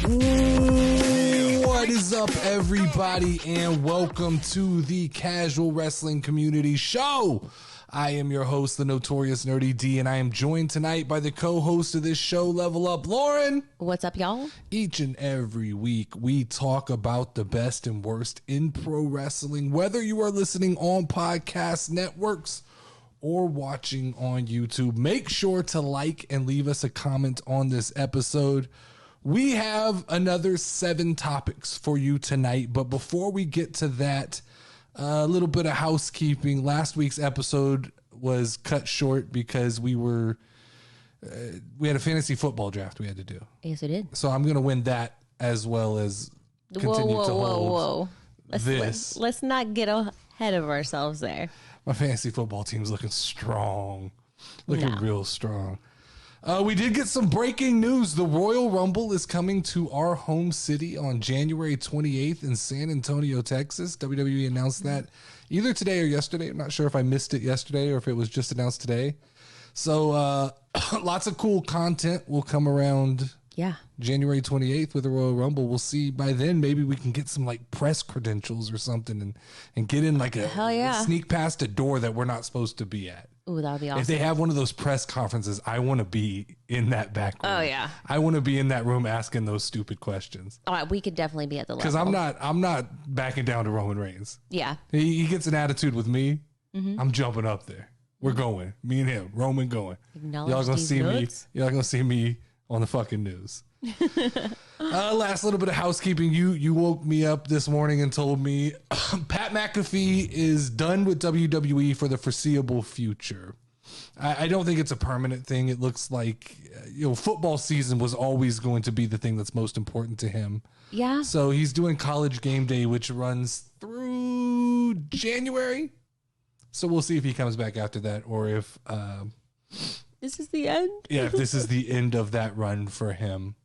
What is up, everybody, and welcome to the Casual Wrestling Community Show. I am your host, the Notorious Nerdy D, and I am joined tonight by the co-host of this show, Level Up Lauren. What's up, y'all? Each and every week, we talk about the best and worst in pro wrestling, whether you are listening on podcast networks or watching on YouTube. Make sure to like and leave us a comment on this episode. We have another 7 topics for you tonight, but before we get to that, a little bit of housekeeping. Last week's episode was cut short because we had a fantasy football draft we had to do. Yes, it did. So I'm going to win that as well as continue to hold this. Let's not get ahead of ourselves there. My fantasy football team's looking strong. Real strong. We did get some breaking news. The Royal Rumble is coming to our home city on January 28th in San Antonio, Texas. WWE announced that either today or yesterday. I'm not sure if I missed it yesterday or if it was just announced today. So lots of cool content will come around January 28th with the Royal Rumble. We'll see by then. Maybe we can get some like press credentials or something and get in like a sneak past a door that we're not supposed to be at. Ooh, that would be awesome. If they have one of those press conferences, I want to be in that back room. Oh, yeah. I want to be in that room asking those stupid questions. All right, we could definitely be at the level. Because I'm not backing down to Roman Reigns. Yeah. He gets an attitude with me. I'm jumping up there. We're going. Me and him. Roman going. Y'all gonna see me. Y'all gonna see me on the fucking news. Last little bit of housekeeping. You woke me up this morning and told me Pat McAfee is done with WWE for the foreseeable future. I don't think it's a permanent thing. It looks like football season was always going to be the thing that's most important to him. Yeah. So he's doing College Game Day, which runs through January. So we'll see if he comes back after that or if this is the end. Yeah, if this is the end of that run for him.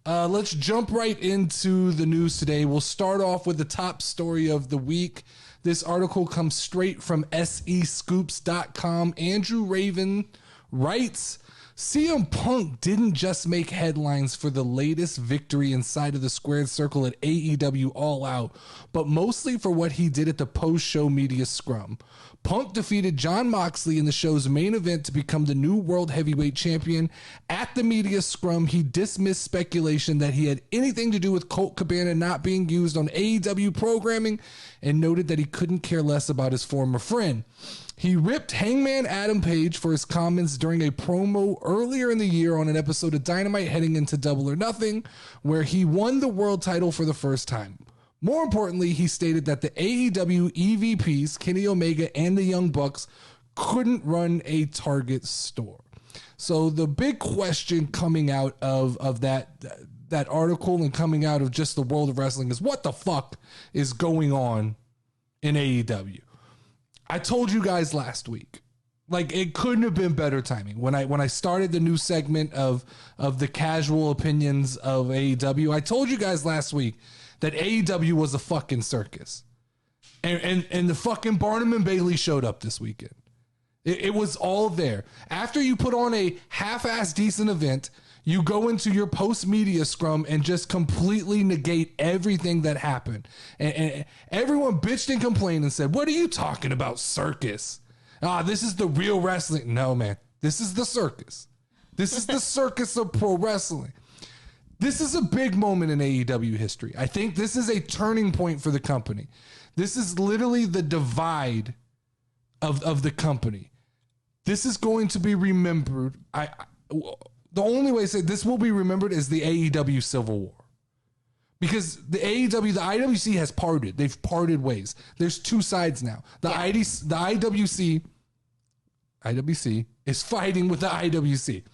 Let's jump right into the news today. We'll start off with the top story of the week. This article comes straight from SEScoops.com. Andrew Raven writes, CM Punk didn't just make headlines for the latest victory inside of the squared circle at AEW All Out, but mostly for what he did at the post-show media scrum. Punk defeated Jon Moxley in the show's main event to become the new World Heavyweight Champion. At the media scrum, he dismissed speculation that he had anything to do with Colt Cabana not being used on AEW programming and noted that he couldn't care less about his former friend. He ripped Hangman Adam Page for his comments during a promo earlier in the year on an episode of Dynamite heading into Double or Nothing, where he won the world title for the first time. More importantly, he stated that the AEW EVPs, Kenny Omega and the Young Bucks, couldn't run a Target store. So the big question coming out of that article and coming out of just the world of wrestling is what the fuck is going on in AEW? I told you guys last week, like it couldn't have been better timing. When I started the new segment of the casual opinions of AEW, I told you guys last week that AEW was a fucking circus. And the fucking Barnum and Bailey showed up this weekend. It was all there. After you put on a half-ass decent event, you go into your post-media scrum and just completely negate everything that happened. And everyone bitched and complained and said, what are you talking about, circus? This is the real wrestling. No, man. This is the circus. This is the circus of pro wrestling. This is a big moment in AEW history. I think this is a turning point for the company. This is literally the divide of the company. This is going to be remembered. The only way to say this will be remembered is the AEW Civil War. Because the AEW, the IWC has parted. They've parted ways. There's two sides now. The IWC is fighting with the IWC.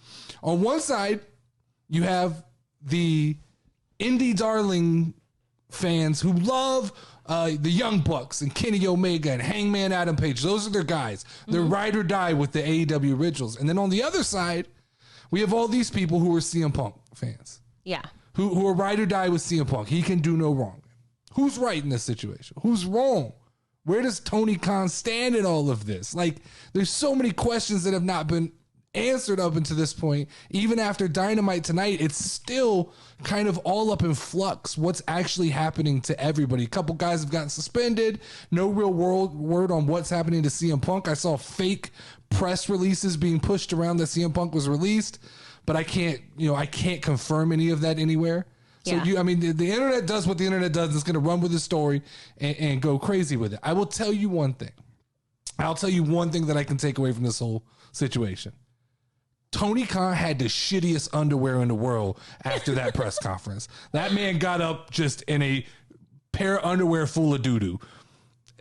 On one side, you have the indie darling fans who love the Young Bucks and Kenny Omega and Hangman Adam Page. Those are their guys. They're ride or die with the AEW originals. And then on the other side, we have all these people who are CM Punk fans. Yeah. Who are ride or die with CM Punk. He can do no wrong. Who's right in this situation? Who's wrong? Where does Tony Khan stand in all of this? Like, there's so many questions that have not been answered up until this point. Even after Dynamite tonight, it's still kind of all up in flux what's actually happening to everybody. A couple guys have gotten suspended. No real word on what's happening to CM Punk. I saw fake press releases being pushed around that CM Punk was released, but I can't confirm any of that anywhere. So Yeah. the internet does what the internet does. It's going to run with the story and go crazy with it. I will tell you one thing. I'll tell you one thing that I can take away from this whole situation. Tony Khan had the shittiest underwear in the world after that press conference. That man got up just in a pair of underwear full of doo-doo.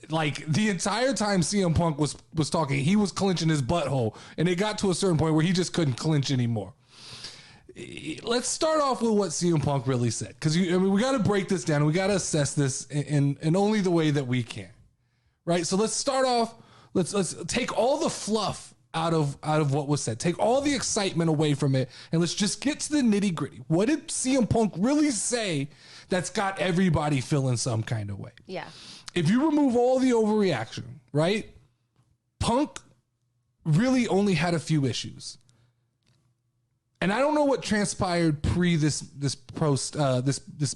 Like, the entire time CM Punk was talking, he was clenching his butthole, and it got to a certain point where he just couldn't clench anymore. Let's start off with what CM Punk really said, because we got to break this down, and we got to assess this in only the way that we can, right? So let's start off. Let's take all the fluff out of what was said. Take all the excitement away from it, and let's just get to the nitty gritty. What did CM Punk really say that's got everybody feeling some kind of way? Yeah. If you remove all the overreaction, right? Punk really only had a few issues. And I don't know what transpired pre this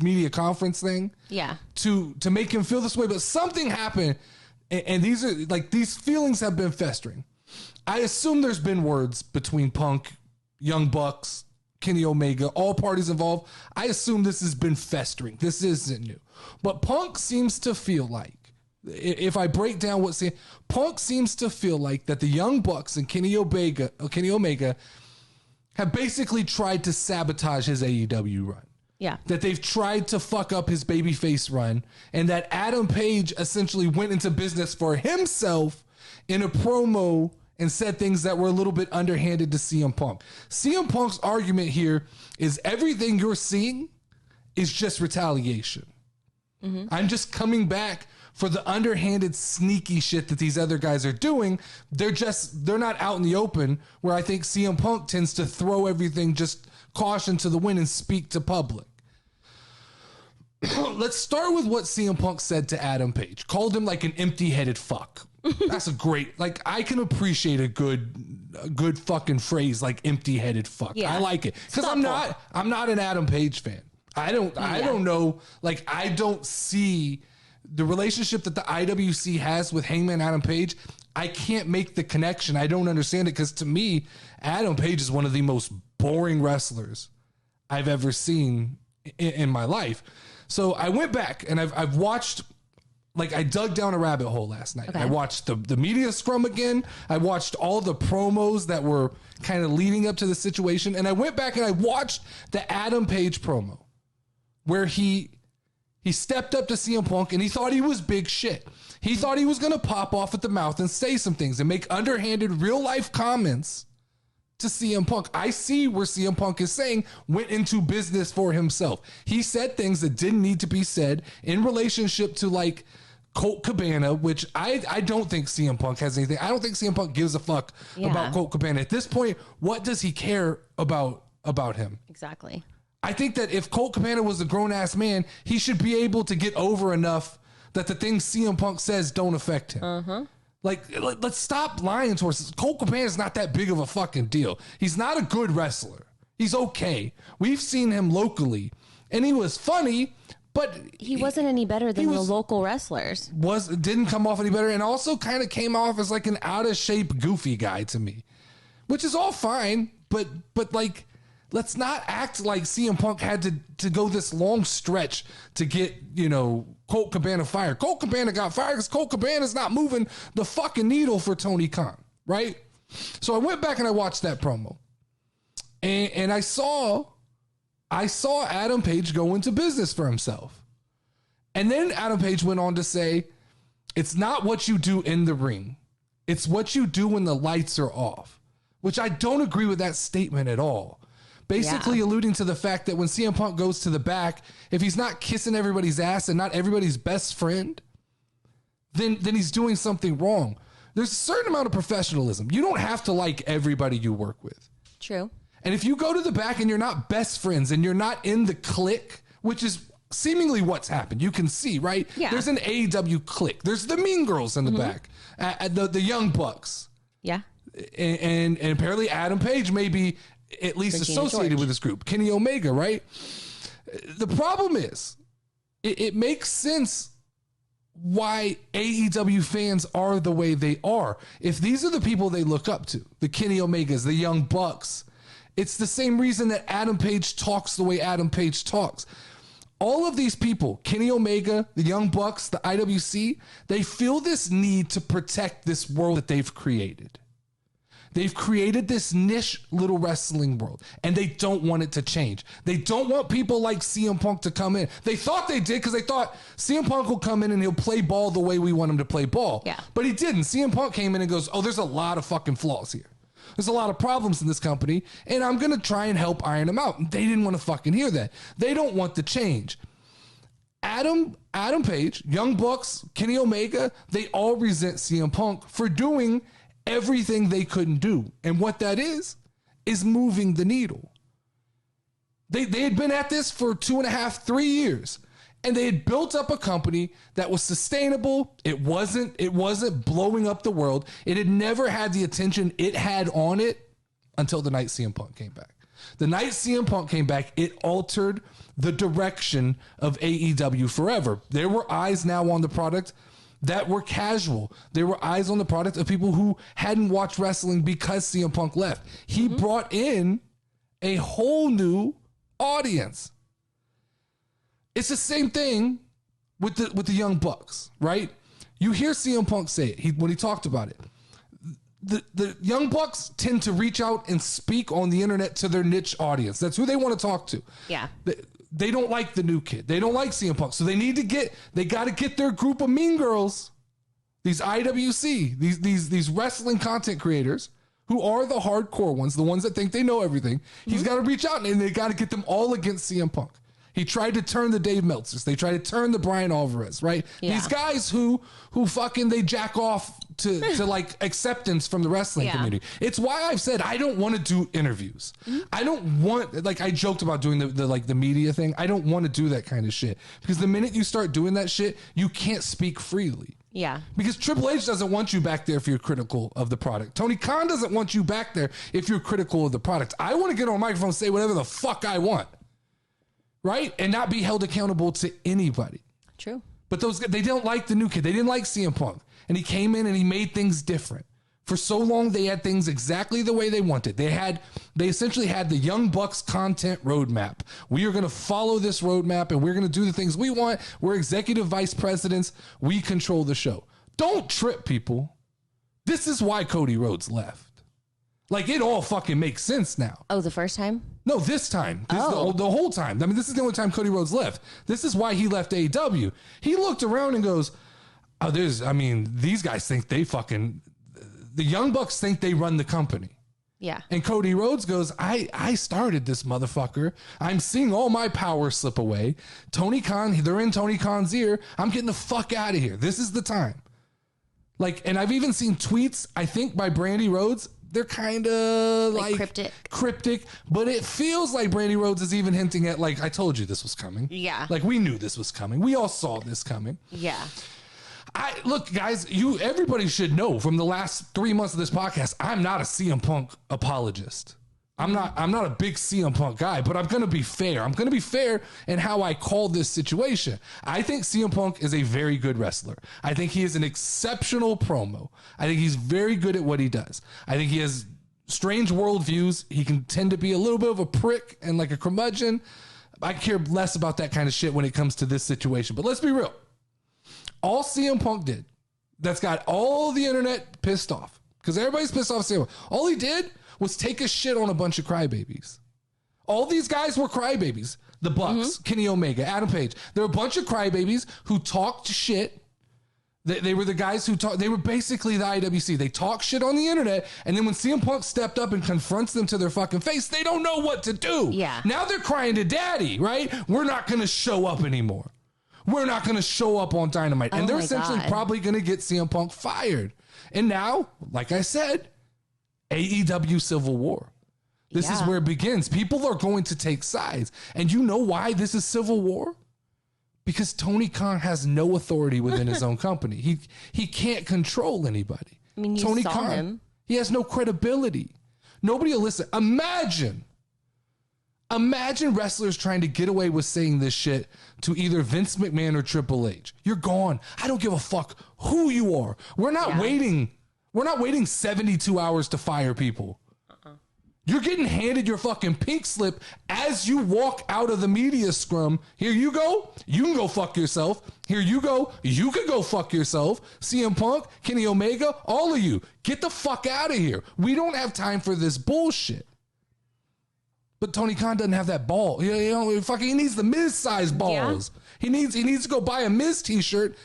media conference thing. Yeah. To make him feel this way, but something happened, and these feelings have been festering. I assume there's been words between Punk, Young Bucks, Kenny Omega, all parties involved. I assume this has been festering. This isn't new. But Punk seems to feel like, if I break down Punk seems to feel like that the Young Bucks and Kenny Omega have basically tried to sabotage his AEW run. Yeah. That they've tried to fuck up his babyface run, and that Adam Page essentially went into business for himself in a promo and said things that were a little underhanded to CM Punk. CM Punk's argument here is everything you're seeing is just retaliation. Mm-hmm. I'm just coming back for the underhanded, sneaky shit that these other guys are doing. They're not out in the open, where I think CM Punk tends to throw everything just caution to the wind and speak to public. Let's start with what CM Punk said to Adam Page. Called him like an empty-headed fuck. That's a great, like, I can appreciate a good fucking phrase like empty-headed fuck. Yeah. I like it. Because I'm not an Adam Page fan. I don't know, like, I don't see the relationship that the IWC has with Hangman Adam Page. I can't make the connection. I don't understand it, because to me, Adam Page is one of the most boring wrestlers I've ever seen in my life. So I went back and I've watched, like, I dug down a rabbit hole last night. Okay. I watched the media scrum again. I watched all the promos that were kind of leading up to the situation. And I went back and I watched the Adam Page promo where he stepped up to CM Punk and he thought he was big shit. He thought he was going to pop off at the mouth and say some things and make underhanded real life comments to CM Punk. I see where CM Punk is saying went into business for himself. He said things that didn't need to be said in relationship to, like, Colt Cabana, which I don't think CM Punk has anything. I don't think CM Punk gives a fuck about Colt Cabana. At this point, what does he care about him? Exactly. I think that if Colt Cabana was a grown-ass man, he should be able to get over enough that the things CM Punk says don't affect him. Uh-huh. Like, let's stop lying to us. Colt Cabana is not that big of a fucking deal. He's not a good wrestler. He's okay. We've seen him locally, and he was funny, but he wasn't any better than the local wrestlers. Didn't come off any better, and also kind of came off as like an out-of-shape, goofy guy to me, which is all fine, but like, let's not act like CM Punk had to go this long stretch to get, Colt Cabana fired. Colt Cabana got fired because Colt Cabana's not moving the fucking needle for Tony Khan, right? So I went back and I watched that promo. And I saw Adam Page go into business for himself. And then Adam Page went on to say, it's not what you do in the ring. It's what you do when the lights are off, which I don't agree with that statement at all. Basically alluding to the fact that when CM Punk goes to the back, if he's not kissing everybody's ass and not everybody's best friend, then he's doing something wrong. There's a certain amount of professionalism. You don't have to like everybody you work with. True. And if you go to the back and you're not best friends and you're not in the clique, which is seemingly what's happened, you can see, right? Yeah. There's an AEW clique. There's the Mean Girls in the back, the Young Bucks. Yeah. And apparently Adam Page may be at least Regina associated George. with this group. Kenny Omega, right? The problem is, it makes sense why AEW fans are the way they are. If these are the people they look up to, the Kenny Omegas, the Young Bucks, it's the same reason that Adam Page talks the way Adam Page talks. All of these people, Kenny Omega, the Young Bucks, the IWC, they feel this need to protect this world that they've created. They've created this niche little wrestling world, and they don't want it to change. They don't want people like CM Punk to come in. They thought they did because they thought CM Punk will come in and he'll play ball the way we want him to play ball. Yeah. But he didn't. CM Punk came in and goes, oh, there's a lot of fucking flaws here. There's a lot of problems in this company, and I'm going to try and help iron them out. And they didn't want to fucking hear that. They don't want the change. Adam Page, Young Bucks, Kenny Omega, they all resent CM Punk for doing everything they couldn't do. And what that is moving the needle. They had been at this for 2.5, 3 years, and they had built up a company that was sustainable. It wasn't blowing up the world. It had never had the attention it had on it until the night CM Punk came back. The night CM Punk came back, it altered the direction of AEW forever. There were eyes now on the product that were casual. There were eyes on the product of people who hadn't watched wrestling because CM Punk left. He brought in a whole new audience. It's the same thing with the Young Bucks, right? You hear CM Punk say it when he talked about it. The Young Bucks tend to reach out and speak on the internet to their niche audience. That's who they want to talk to. Yeah. They don't like the new kid. They don't like CM Punk. So they got to get their group of mean girls, these IWC, these wrestling content creators who are the hardcore ones, the ones that think they know everything. He's got to reach out and they got to get them all against CM Punk. He tried to turn the Dave Meltzers. They tried to turn the Brian Alvarez, right? Yeah. These guys who fucking they jack off to like acceptance from the wrestling community. It's why I've said I don't want to do interviews. I don't want, like I joked about doing the media thing. I don't want to do that kind of shit because the minute you start doing that shit, you can't speak freely. Yeah. Because Triple H doesn't want you back there if you're critical of the product. Tony Khan doesn't want you back there if you're critical of the product. I want to get on a microphone and say whatever the fuck I want. Right? And not be held accountable to anybody. True. But they don't like the new kid. They didn't like CM Punk. And he came in and he made things different. For so long, they had things exactly the way they wanted. They essentially had the Young Bucks content roadmap. We are going to follow this roadmap and we're going to do the things we want. We're executive vice presidents. We control the show. Don't trip, people. This is why Cody Rhodes left. Like, it all fucking makes sense now. Oh, the first time? No, this time. The whole time. I mean, this is the only time Cody Rhodes left. This is why he left AEW. He looked around and goes, oh, these guys think the Young Bucks think they run the company. Yeah. And Cody Rhodes goes, I started this motherfucker. I'm seeing all my power slip away. Tony Khan, they're in Tony Khan's ear. I'm getting the fuck out of here. This is the time. Like, and I've even seen tweets, I think, by Brandy Rhodes. They're kind of like cryptic, but it feels like Brandy Rhodes is even hinting at, like, I told you this was coming. Yeah. Like, we knew this was coming. We all saw this coming. Yeah. Look, guys, everybody should know from the last 3 months of this podcast, I'm not a CM Punk apologist. I'm not a big CM Punk guy, but I'm going to be fair. I'm going to be fair in how I call this situation. I think CM Punk is a very good wrestler. I think he is an exceptional promo. I think he's very good at what he does. I think he has strange worldviews. He can tend to be a little bit of a prick and like a curmudgeon. I care less about that kind of shit when it comes to this situation. But let's be real. All CM Punk did, that's got all the internet pissed off, because everybody's pissed off CM Punk. All he did was take a shit on a bunch of crybabies. All these guys were crybabies. The Bucks, Kenny Omega, Adam Page. There were a bunch of crybabies who talked shit. They were the guys who talked. They were basically the IWC. They talk shit on the internet, and then when CM Punk stepped up and confronts them to their fucking face, they don't know what to do. Yeah. Now they're crying to daddy, right? We're not going to show up anymore. We're not going to show up on Dynamite. And they're essentially probably going to get CM Punk fired. And now, like I said, AEW Civil War. This is where it begins. People are going to take sides. And you know why this is Civil War? Because Tony Khan has no authority within his own company. He can't control anybody. I mean, you saw him. He has no credibility. Nobody will listen. Imagine wrestlers trying to get away with saying this shit to either Vince McMahon or Triple H. You're gone. I don't give a fuck who you are. We're not waiting. We're not waiting 72 hours to fire people. You're getting handed your fucking pink slip as you walk out of the media scrum. Here you go. You can go fuck yourself. Here you go. You can go fuck yourself. CM Punk, Kenny Omega, all of you. Get the fuck out of here. We don't have time for this bullshit. But Tony Khan doesn't have that ball. You know, fucking, he needs the Miz-sized balls. Yeah. He needs to go buy a Miz t-shirt,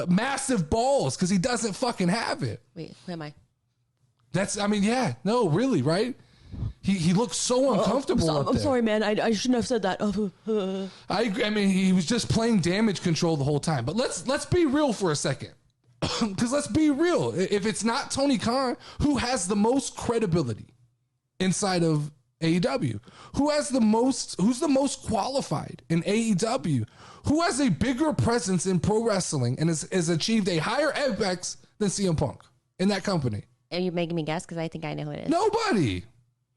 massive balls, because he doesn't fucking have it. Wait, who am I? Really, right? He looks so uncomfortable up there. I'm sorry, man. I shouldn't have said that. I mean, he was just playing damage control the whole time. But let's be real for a second. Because let's be real. If it's not Tony Khan, who has the most credibility inside of AEW? Who's the most qualified in AEW? Who has a bigger presence in pro wrestling and has achieved a higher apex than CM Punk in that company? Are you making me guess? Because I think I know who it is. Nobody.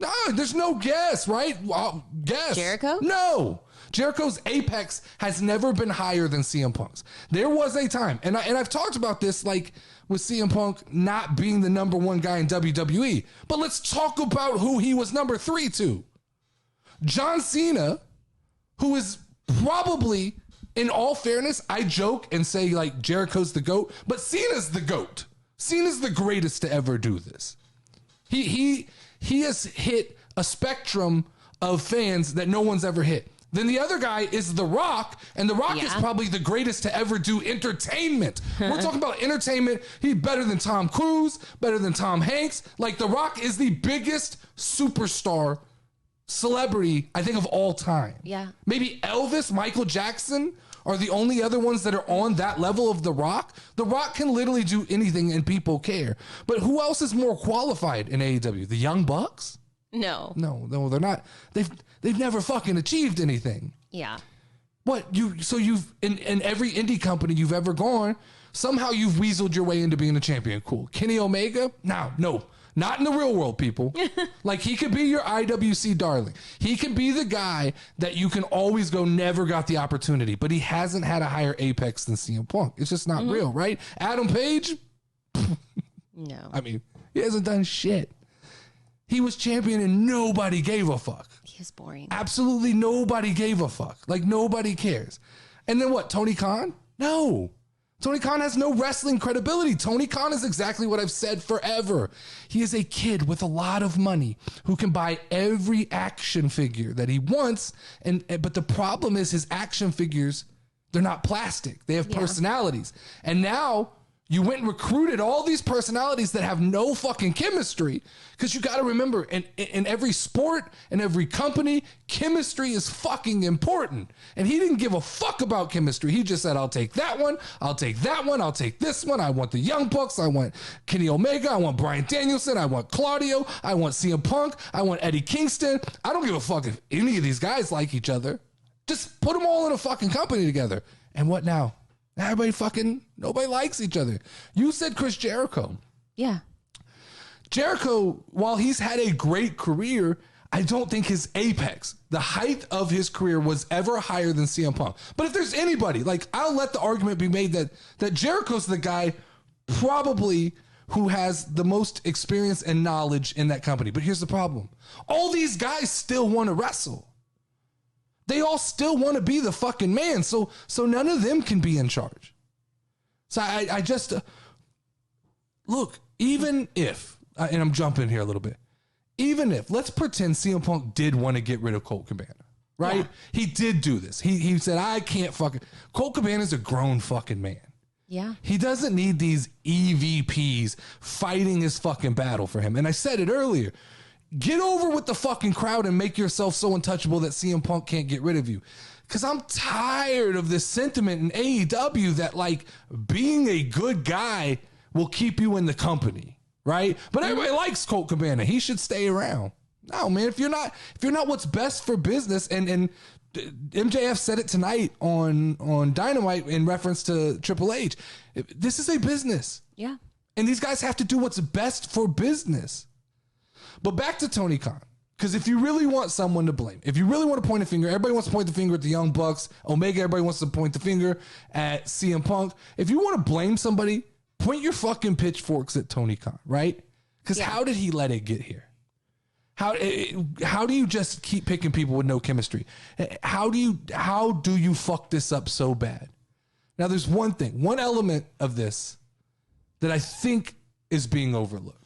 No, there's no guess, right? Guess. Jericho? No. Jericho's apex has never been higher than CM Punk's. There was a time, and I've talked about this, like with CM Punk not being the number one guy in WWE. But let's talk about who he was number 3 to. John Cena, who is probably, in all fairness, I joke and say like Jericho's the GOAT, but Cena's the GOAT. Cena's the greatest to ever do this. He has hit a spectrum of fans that no one's ever hit. Then the other guy is The Rock, and The Rock is probably the greatest to ever do entertainment. We're talking about entertainment. He's better than Tom Cruise, better than Tom Hanks. Like, The Rock is the biggest superstar celebrity, I think, of all time. Yeah. Maybe Elvis, Michael Jackson are the only other ones that are on that level of The Rock. The Rock can literally do anything and people care. But who else is more qualified in AEW? The Young Bucks? No, they're not. They've never fucking achieved anything. Yeah. What you've in every indie company you've ever gone, somehow you've weaseled your way into being a champion. Cool. Kenny Omega? No. Not in the real world, people. Like, he could be your IWC darling. He could be the guy that you can always go, never got the opportunity, but he hasn't had a higher apex than CM Punk. It's just not real, right? Adam Page? No. I mean, he hasn't done shit. He was champion and nobody gave a fuck. He was boring. Absolutely nobody gave a fuck. Like, nobody cares. And then what, Tony Khan? No. Tony Khan has no wrestling credibility. Tony Khan is exactly what I've said forever. He is a kid with a lot of money who can buy every action figure that he wants. But the problem is his action figures, they're not plastic. They have personalities. And now you went and recruited all these personalities that have no fucking chemistry. Because you got to remember, in every sport, in every company, chemistry is fucking important. And he didn't give a fuck about chemistry. He just said, I'll take that one. I'll take that one. I'll take this one. I want the Young Bucks. I want Kenny Omega. I want Bryan Danielson. I want Claudio. I want CM Punk. I want Eddie Kingston. I don't give a fuck if any of these guys like each other. Just put them all in a fucking company together. And what now? Nobody likes each other. You said Chris Jericho. Yeah. Jericho, while he's had a great career, I don't think his apex, the height of his career, was ever higher than CM Punk. But if there's anybody, like, I'll let the argument be made that Jericho's the guy probably who has the most experience and knowledge in that company. But here's the problem. All these guys still want to wrestle. They all still want to be the fucking man. So none of them can be in charge. So I just, look, even if, and I'm jumping here a little bit, even if, let's pretend CM Punk did want to get rid of Colt Cabana, right? Yeah. He did do this. He said, I can't fucking, Colt Cabana's a grown fucking man. Yeah. He doesn't need these EVPs fighting his fucking battle for him. And I said it earlier. Get over with the fucking crowd and make yourself so untouchable that CM Punk can't get rid of you. Because I'm tired of this sentiment in AEW that, like, being a good guy will keep you in the company, right? But everybody likes Colt Cabana. He should stay around. No, man, if you're not what's best for business, and MJF said it tonight on Dynamite in reference to Triple H, this is a business. Yeah. And these guys have to do what's best for business. But back to Tony Khan. Because if you really want someone to blame, if you really want to point a finger, everybody wants to point the finger at the Young Bucks. Omega, everybody wants to point the finger at CM Punk. If you want to blame somebody, point your fucking pitchforks at Tony Khan, right? Because how did he let it get here? How do you just keep picking people with no chemistry? How do you fuck this up so bad? Now, there's one element of this that I think is being overlooked.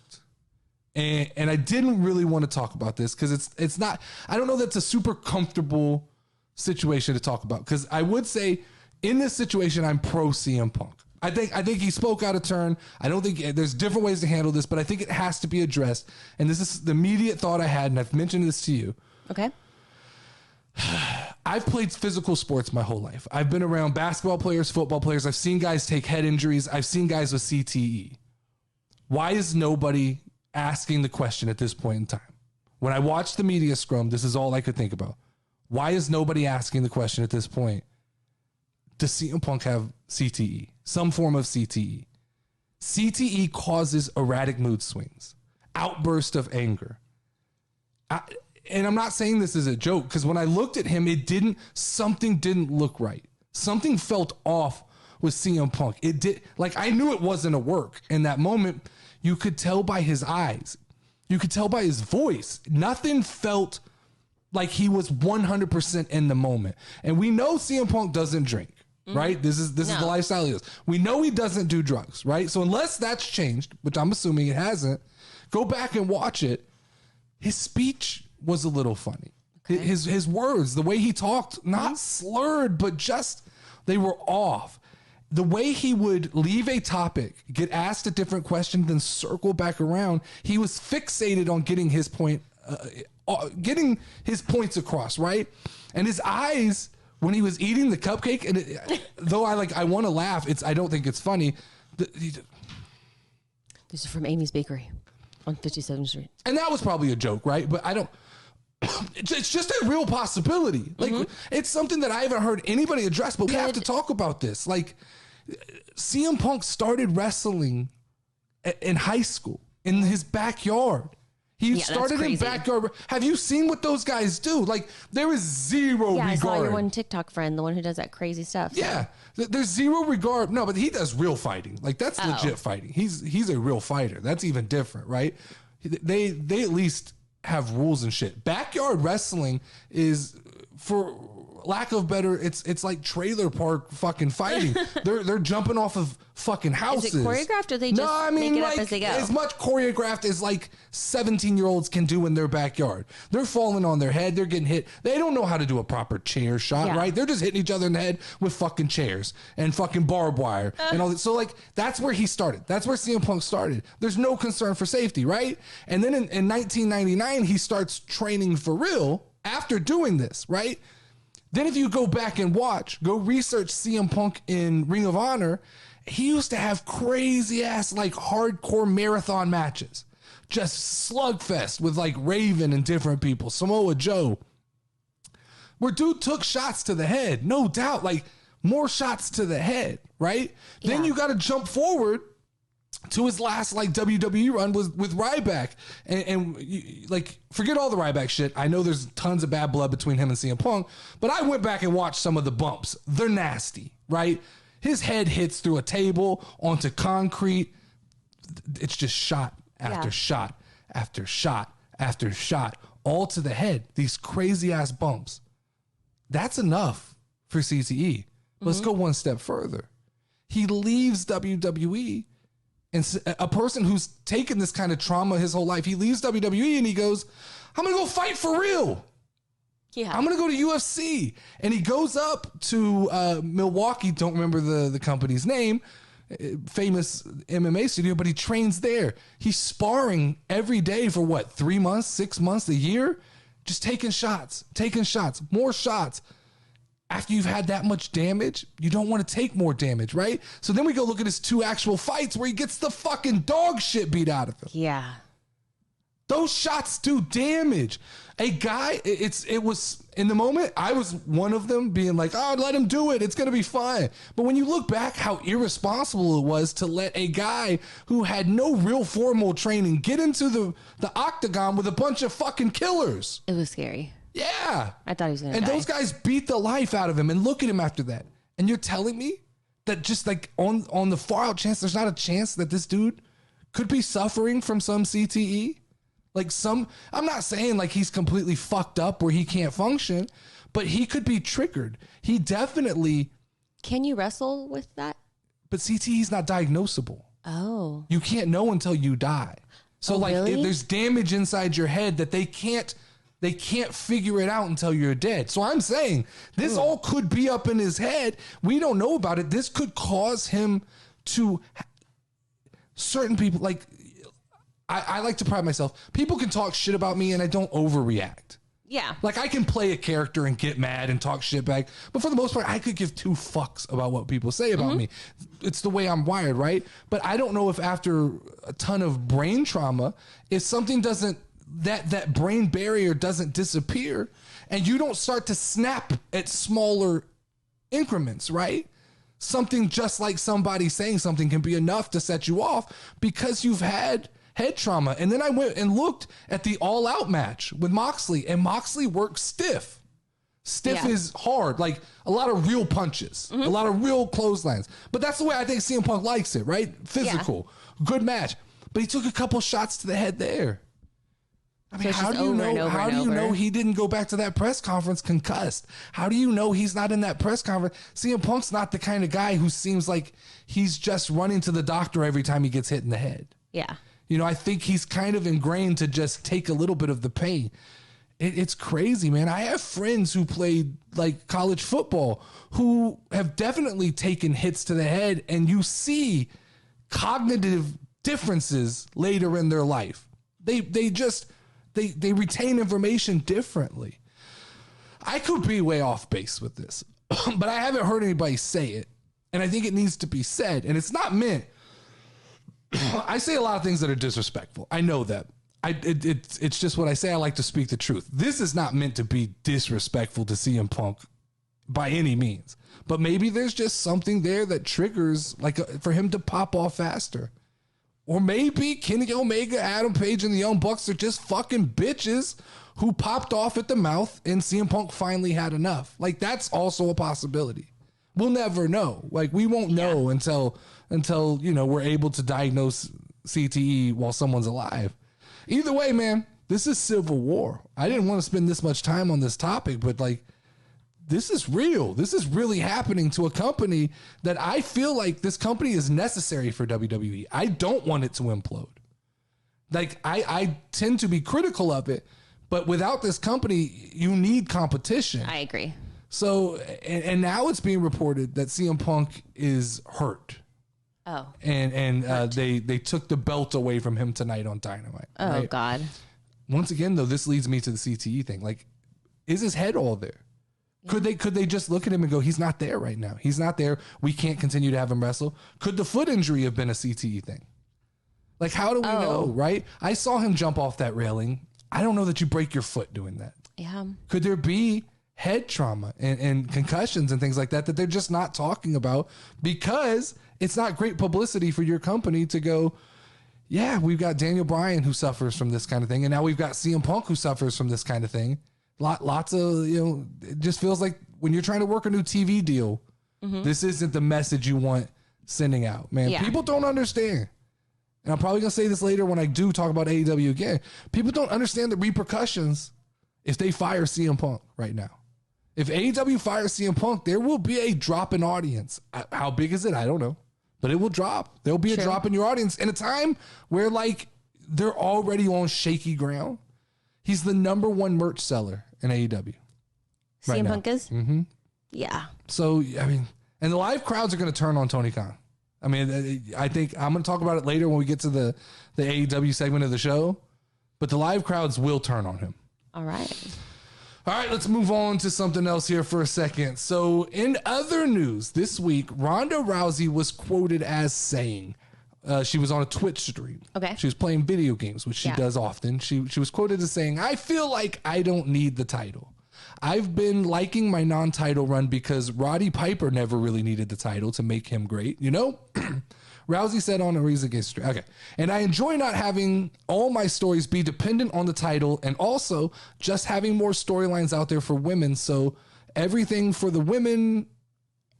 And I didn't really want to talk about this because it's not, I don't know that's a super comfortable situation to talk about. Because I would say in this situation, I'm pro CM Punk. I think he spoke out of turn. I don't think there's different ways to handle this, but I think it has to be addressed. And this is the immediate thought I had, and I've mentioned this to you. Okay. I've played physical sports my whole life. I've been around basketball players, football players. I've seen guys take head injuries. I've seen guys with CTE. Why is nobody asking the question at this point in time? When I watched the media scrum, this is all I could think about. Why is nobody asking the question at this point? Does CM Punk have CTE? Some form of CTE. CTE causes erratic mood swings, outburst of anger. And I'm not saying this as a joke, because when I looked at him, something didn't look right. Something felt off with CM Punk. It did, like, I knew it wasn't a work in that moment. You could tell by his eyes. You could tell by his voice. Nothing felt like he was 100% in the moment. And we know CM Punk doesn't drink, right? This is the lifestyle he is. We know he doesn't do drugs, right? So unless that's changed, which I'm assuming it hasn't, go back and watch it. His speech was a little funny. Okay. His words, the way he talked, not slurred, but just, they were off. The way he would leave a topic, get asked a different question, then circle back around, he was fixated on getting his point, getting his points across, right? And his eyes, when he was eating the cupcake, and though I want to laugh, I don't think it's funny. These are from Amy's Bakery on 57th Street. And that was probably a joke, right? But I don't. It's just a real possibility. Like, it's something that I haven't heard anybody address, but we have to talk about this. Like, CM Punk started wrestling in high school in his backyard. He started in backyard. Have you seen what those guys do? Like, there is zero regard. I saw your one TikTok friend, the one who does that crazy stuff. So. Yeah, there's zero regard. No, but he does real fighting. Like, that's legit fighting. He's a real fighter. That's even different, right? They at least have rules and shit. Backyard wrestling is, for lack of better, it's like trailer park fucking fighting. They're jumping off of fucking houses. Is it choreographed, or they just make it up as they go? As much choreographed as like 17-year-olds can do in their backyard. They're falling on their head. They're getting hit. They don't know how to do a proper chair shot, right? They're just hitting each other in the head with fucking chairs and fucking barbed wire and all that. So like, that's where he started. That's where CM Punk started. There's no concern for safety, right? And then in 1999, he starts training for real after doing this, right? Then if you go back and go research CM Punk in Ring of Honor, he used to have crazy ass, like, hardcore marathon matches. Just slugfest with, like, Raven and different people, Samoa Joe. Where dude took shots to the head, no doubt, like, more shots to the head, right? Yeah. Then you got to jump forward to his last, like, WWE run with Ryback. And like, forget all the Ryback shit. I know there's tons of bad blood between him and CM Punk, but I went back and watched some of the bumps. They're nasty, right? His head hits through a table onto concrete. It's just shot after shot after shot after shot, all to the head. These crazy ass bumps. That's enough for CTE. Let's go one step further. He leaves WWE. And a person who's taken this kind of trauma his whole life, he leaves WWE and he goes, I'm going to go fight for real. Yeah. I'm going to go to UFC. And he goes up to Milwaukee, don't remember the company's name, famous MMA studio, but he trains there. He's sparring every day for 3 months, 6 months, a year? Just taking shots, more shots. After you've had that much damage, you don't want to take more damage, right? So then we go look at his 2 actual fights where he gets the fucking dog shit beat out of him. Yeah. Those shots do damage. A guy, it was in the moment, I was one of them being like, oh, let him do it. It's going to be fine. But when you look back how irresponsible it was to let a guy who had no real formal training get into the octagon with a bunch of fucking killers. It was scary. Yeah. I thought he was going to die. And those guys beat the life out of him. And look at him after that. And you're telling me that just like on the far out chance, there's not a chance that this dude could be suffering from some CTE? Like I'm not saying like he's completely fucked up where he can't function, but he could be triggered. He definitely. Can you wrestle with that? But CTE is not diagnosable. Oh. You can't know until you die. So really? If there's damage inside your head that they can't figure it out until you're dead. So I'm saying this all could be up in his head. We don't know about it. This could cause him to certain people like. I like to pride myself. People can talk shit about me and I don't overreact. Yeah. Like I can play a character and get mad and talk shit back. But for the most part, I could give two fucks about what people say about me. It's the way I'm wired, right? But I don't know if after a ton of brain trauma, if something doesn't, that brain barrier doesn't disappear and you don't start to snap at smaller increments, right? Something just like somebody saying something can be enough to set you off because you've had head trauma. And then I went and looked at the All Out match with Moxley, and Moxley works stiff. Stiff is hard, like a lot of real punches, a lot of real clotheslines. But that's the way I think CM Punk likes it, right? Physical, good match. But he took a couple shots to the head there. I mean, how do you know? How do you know he didn't go back to that press conference concussed? How do you know he's not in that press conference? CM Punk's not the kind of guy who seems like he's just running to the doctor every time he gets hit in the head. Yeah. You know, I think he's kind of ingrained to just take a little bit of the pain. It's crazy, man. I have friends who played like college football who have definitely taken hits to the head, and you see cognitive differences later in their life. They retain information differently. I could be way off base with this, but I haven't heard anybody say it, and I think it needs to be said. And it's not meant. I say a lot of things that are disrespectful. I know that. It's just what I say. I like to speak the truth. This is not meant to be disrespectful to CM Punk by any means. But maybe there's just something there that triggers for him to pop off faster. Or maybe Kenny Omega, Adam Page, and the Young Bucks are just fucking bitches who popped off at the mouth and CM Punk finally had enough. Like, that's also a possibility. We'll never know. Like, we won't know until you know, we're able to diagnose CTE while someone's alive. Either way, man, this is civil war. I didn't want to spend this much time on this topic, but like, this is real. This is really happening to a company that I feel like this company is necessary for WWE. I don't want it to implode. Like, I tend to be critical of it, but without this company, you need competition. I agree. So, and now it's being reported that CM Punk is hurt. Oh. And they took the belt away from him tonight on Dynamite. Oh, right? God. Once again, though, this leads me to the CTE thing. Like, is his head all there? Yeah. Could they just look at him and go, he's not there right now. He's not there. We can't continue to have him wrestle. Could the foot injury have been a CTE thing? Like, how do we know, right? I saw him jump off that railing. I don't know that you break your foot doing that. Yeah. Could there be head trauma and concussions and things like that they're just not talking about because it's not great publicity for your company to go, yeah, we've got Daniel Bryan who suffers from this kind of thing, and now we've got CM Punk who suffers from this kind of thing. Lots of, you know, it just feels like when you're trying to work a new TV deal, this isn't the message you want sending out, man. Yeah. People don't understand. And I'm probably going to say this later when I do talk about AEW again. People don't understand the repercussions if they fire CM Punk right now. If AEW fires CM Punk, there will be a drop in audience. How big is it? I don't know. But it will drop. There'll be a drop in your audience in a time where, like, they're already on shaky ground. He's the #1 merch seller in AEW. CM Punk is? Mm-hmm. Yeah. So, I mean, and the live crowds are going to turn on Tony Khan. I mean, I think I'm going to talk about it later when we get to the AEW segment of the show. But the live crowds will turn on him. All right. All right, let's move on to something else here for a second. So in other news this week, Ronda Rousey was quoted as saying, She was on a Twitch stream. Okay. She was playing video games, which she does often. She was quoted as saying, "I feel like I don't need the title. I've been liking my non-title run because Roddy Piper never really needed the title to make him great, you know?" Rousey said on a reason against okay. "And I enjoy not having all my stories be dependent on the title and also just having more storylines out there for women. So everything for the women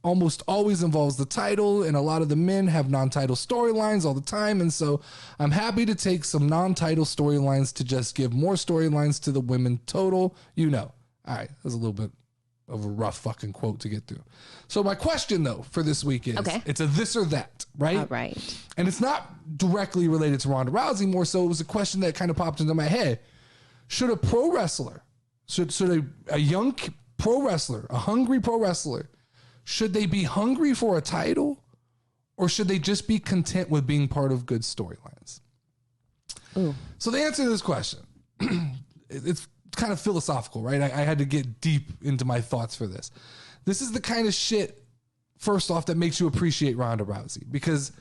almost always involves the title, and a lot of the men have non-title storylines all the time. And so I'm happy to take some non-title storylines to just give more storylines to the women total, you know." All right, that was a little bit of a rough fucking quote to get through. So my question, though, for this week is, it's a this or that, right? All right. And it's not directly related to Ronda Rousey, more so it was a question that kind of popped into my head. Should a pro wrestler, should a young pro wrestler, a hungry pro wrestler, should they be hungry for a title, or should they just be content with being part of good storylines? So the answer to this question, it's kind of philosophical, right? I had to get deep into my thoughts for this. This is the kind of shit, first off, that makes you appreciate Ronda Rousey, because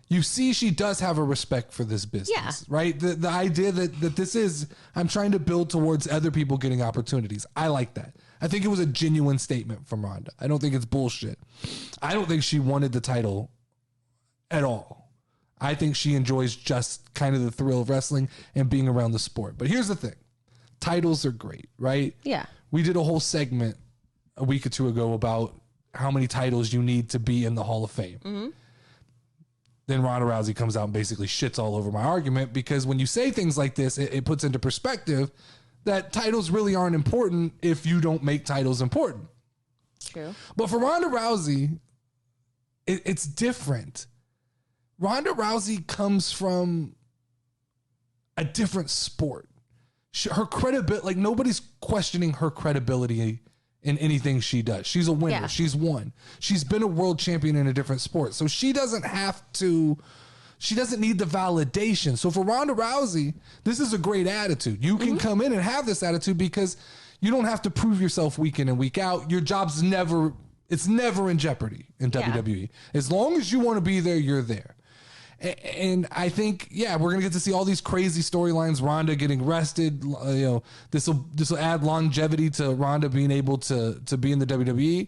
you see she does have a respect for this business, right? The idea that this is, I'm trying to build towards other people getting opportunities. I like that. I think it was a genuine statement from Ronda. I don't think it's bullshit. I don't think she wanted the title at all. I think she enjoys just kind of the thrill of wrestling and being around the sport. But here's the thing. Titles are great, right? Yeah. We did a whole segment a week or two ago about how many titles you need to be in the Hall of Fame. Mm-hmm. Then Ronda Rousey comes out and basically shits all over my argument, because when you say things like this, it puts into perspective that titles really aren't important if you don't make titles important. True. But for Ronda Rousey, it's different. Ronda Rousey comes from a different sport. Her credibility, like, nobody's questioning her credibility in anything she does. She's a winner. Yeah. She's won. She's been a world champion in a different sport. So she doesn't need the validation. So for Ronda Rousey, this is a great attitude. You can come in and have this attitude because you don't have to prove yourself week in and week out. Your job's never in jeopardy in WWE. As long as you want to be there, you're there. And I think, we're going to get to see all these crazy storylines. Ronda getting rested. This will add longevity to Ronda being able to be in the WWE.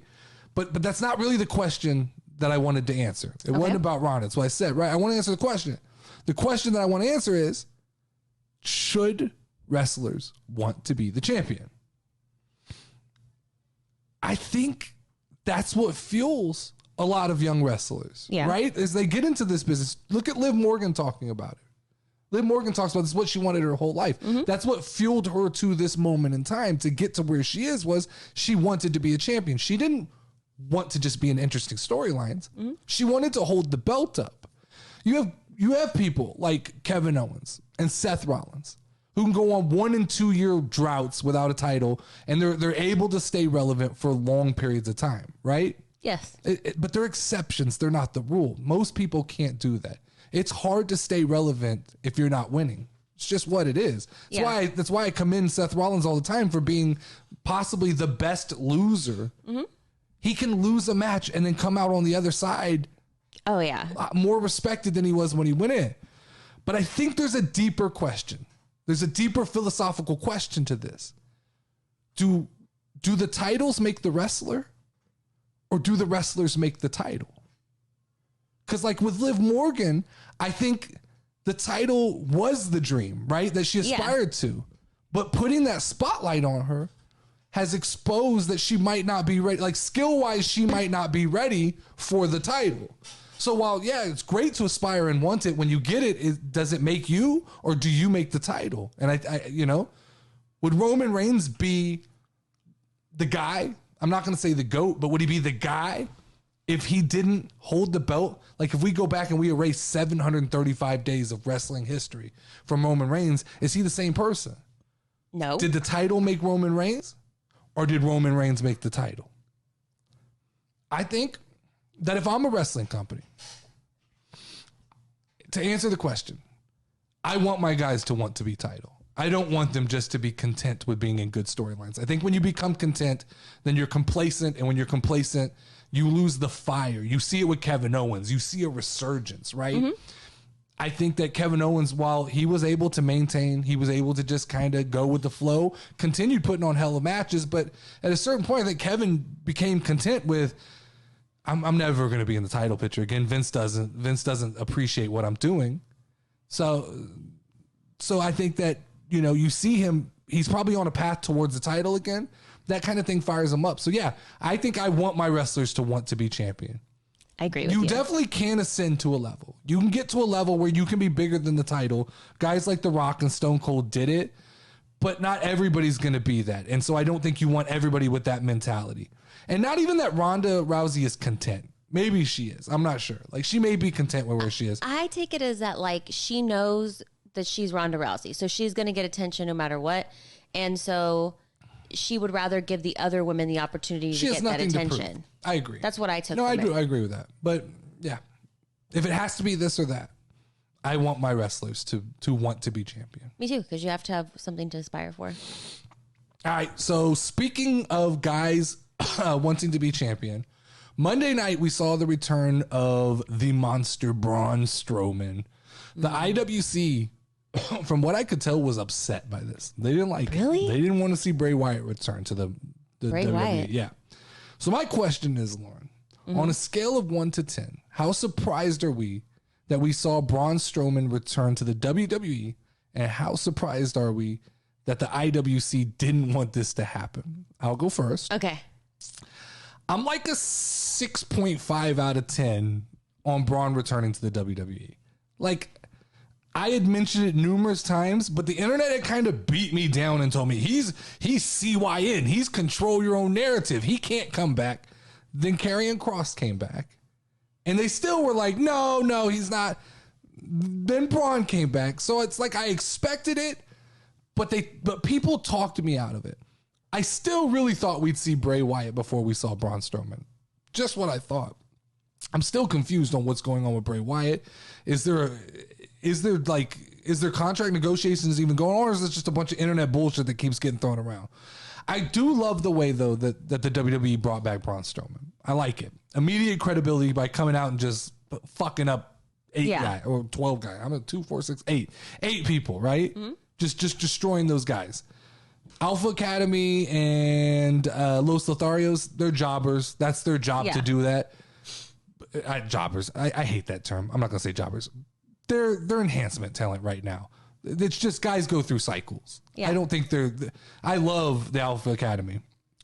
But that's not really the question that I wanted to answer. It wasn't about Ronda. That's what I said, right? I want to answer the question. The question that I want to answer is, should wrestlers want to be the champion? I think that's what fuels a lot of young wrestlers, right? As they get into this business. Look at Liv Morgan talking about it. Liv Morgan talks about this, what she wanted her whole life. Mm-hmm. That's what fueled her to this moment in time to get to where she is, was she wanted to be a champion. She didn't want to just be in interesting storylines. Mm-hmm. She wanted to hold the belt up. You have people like Kevin Owens and Seth Rollins who can go on 1 and 2 year droughts without a title, and they're able to stay relevant for long periods of time, right? Yes. But they're exceptions. They're not the rule. Most people can't do that. It's hard to stay relevant if you're not winning. It's just what it is. That's why I commend Seth Rollins all the time for being possibly the best loser. Mm-hmm. He can lose a match and then come out on the other side. Oh, yeah. More respected than he was when he went in. But I think there's a deeper question. There's a deeper philosophical question to this. Do the titles make the wrestler? Or do the wrestlers make the title? Because like with Liv Morgan, I think the title was the dream, right? That she aspired to. But putting that spotlight on her has exposed that she might not be ready. Like skill-wise, she might not be ready for the title. So while, it's great to aspire and want it, when you get it, does it make you, or do you make the title? And I would Roman Reigns be the guy? I'm not going to say the GOAT, but would he be the guy if he didn't hold the belt? Like if we go back and we erase 735 days of wrestling history from Roman Reigns, is he the same person? No. Did the title make Roman Reigns, or did Roman Reigns make the title? I think that if I'm a wrestling company, to answer the question, I want my guys to want to be title. I don't want them just to be content with being in good storylines. I think when you become content, then you're complacent. And when you're complacent, you lose the fire. You see it with Kevin Owens. You see a resurgence, right? Mm-hmm. I think that Kevin Owens, while he was able to maintain, he was able to just kind of go with the flow, continued putting on hella matches. But at a certain point, I think Kevin became content with, I'm never going to be in the title picture again. Vince doesn't appreciate what I'm doing. So I think that, you know, you see him, he's probably on a path towards the title again. That kind of thing fires him up. So yeah, I think I want my wrestlers to want to be champion. I agree with you. You definitely can ascend to a level. You can get to a level where you can be bigger than the title. Guys like The Rock and Stone Cold did it, but not everybody's going to be that. And so I don't think you want everybody with that mentality. And not even that Ronda Rousey is content. Maybe she is. I'm not sure. Like, she may be content with where she is. I take it as that, like, she knows that she's Ronda Rousey, so she's going to get attention no matter what. And so she would rather give the other women the opportunity to get that attention. I agree. That's what I took. No, I do. I agree with that. But yeah, if it has to be this or that, I want my wrestlers to want to be champion. Me too, because you have to have something to aspire for. All right. So speaking of guys wanting to be champion, Monday night we saw the return of the monster Braun Strowman. The IWC, from what I could tell, was upset by this. They didn't like it. They didn't want to see Bray Wyatt return to the Bray WWE. Wyatt. Yeah. So my question is, Lauren, on a scale of 1 to 10, how surprised are we that we saw Braun Strowman return to the WWE, and how surprised are we that the IWC didn't want this to happen? I'll go first. Okay. I'm like a 6.5 out of 10 on Braun returning to the WWE. Like, I had mentioned it numerous times, but the internet had kind of beat me down and told me he's CYN. He's control your own narrative. He can't come back. Then Karrion Kross came back, and they still were like, no, he's not. Then Braun came back. So it's like I expected it, but people talked me out of it. I still really thought we'd see Bray Wyatt before we saw Braun Strowman. Just what I thought. I'm still confused on what's going on with Bray Wyatt. Is there contract negotiations even going on, or is it just a bunch of internet bullshit that keeps getting thrown around? I do love the way, though, that the WWE brought back Braun Strowman. I like it. Immediate credibility by coming out and just fucking up 8 guys or 12 guys. I'm at 2, 4, 6, 8. 8 people, right? Mm-hmm. Just destroying those guys. Alpha Academy and Los Lotharios, they're jobbers. That's their job to do that. Jobbers. I hate that term. I'm not going to say jobbers. They're enhancement talent right now. It's just guys go through cycles. Yeah. I don't think I love the Alpha Academy.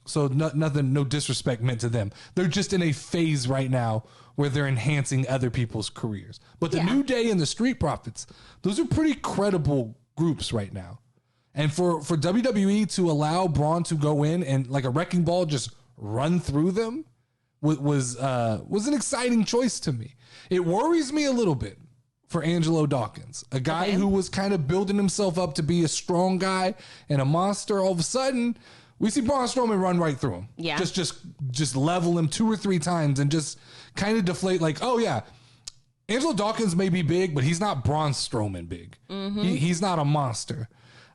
So no disrespect meant to them. They're just in a phase right now where they're enhancing other people's careers. But the New Day and the Street Profits, those are pretty credible groups right now. And for WWE to allow Braun to go in and like a wrecking ball just run through them was an exciting choice to me. It worries me a little bit for Angelo Dawkins, a guy who was kind of building himself up to be a strong guy and a monster. All of a sudden, we see Braun Strowman run right through him. Yeah. Just level him 2 or 3 times and just kind of deflate like, oh yeah, Angelo Dawkins may be big, but he's not Braun Strowman big. Mm-hmm. He's not a monster.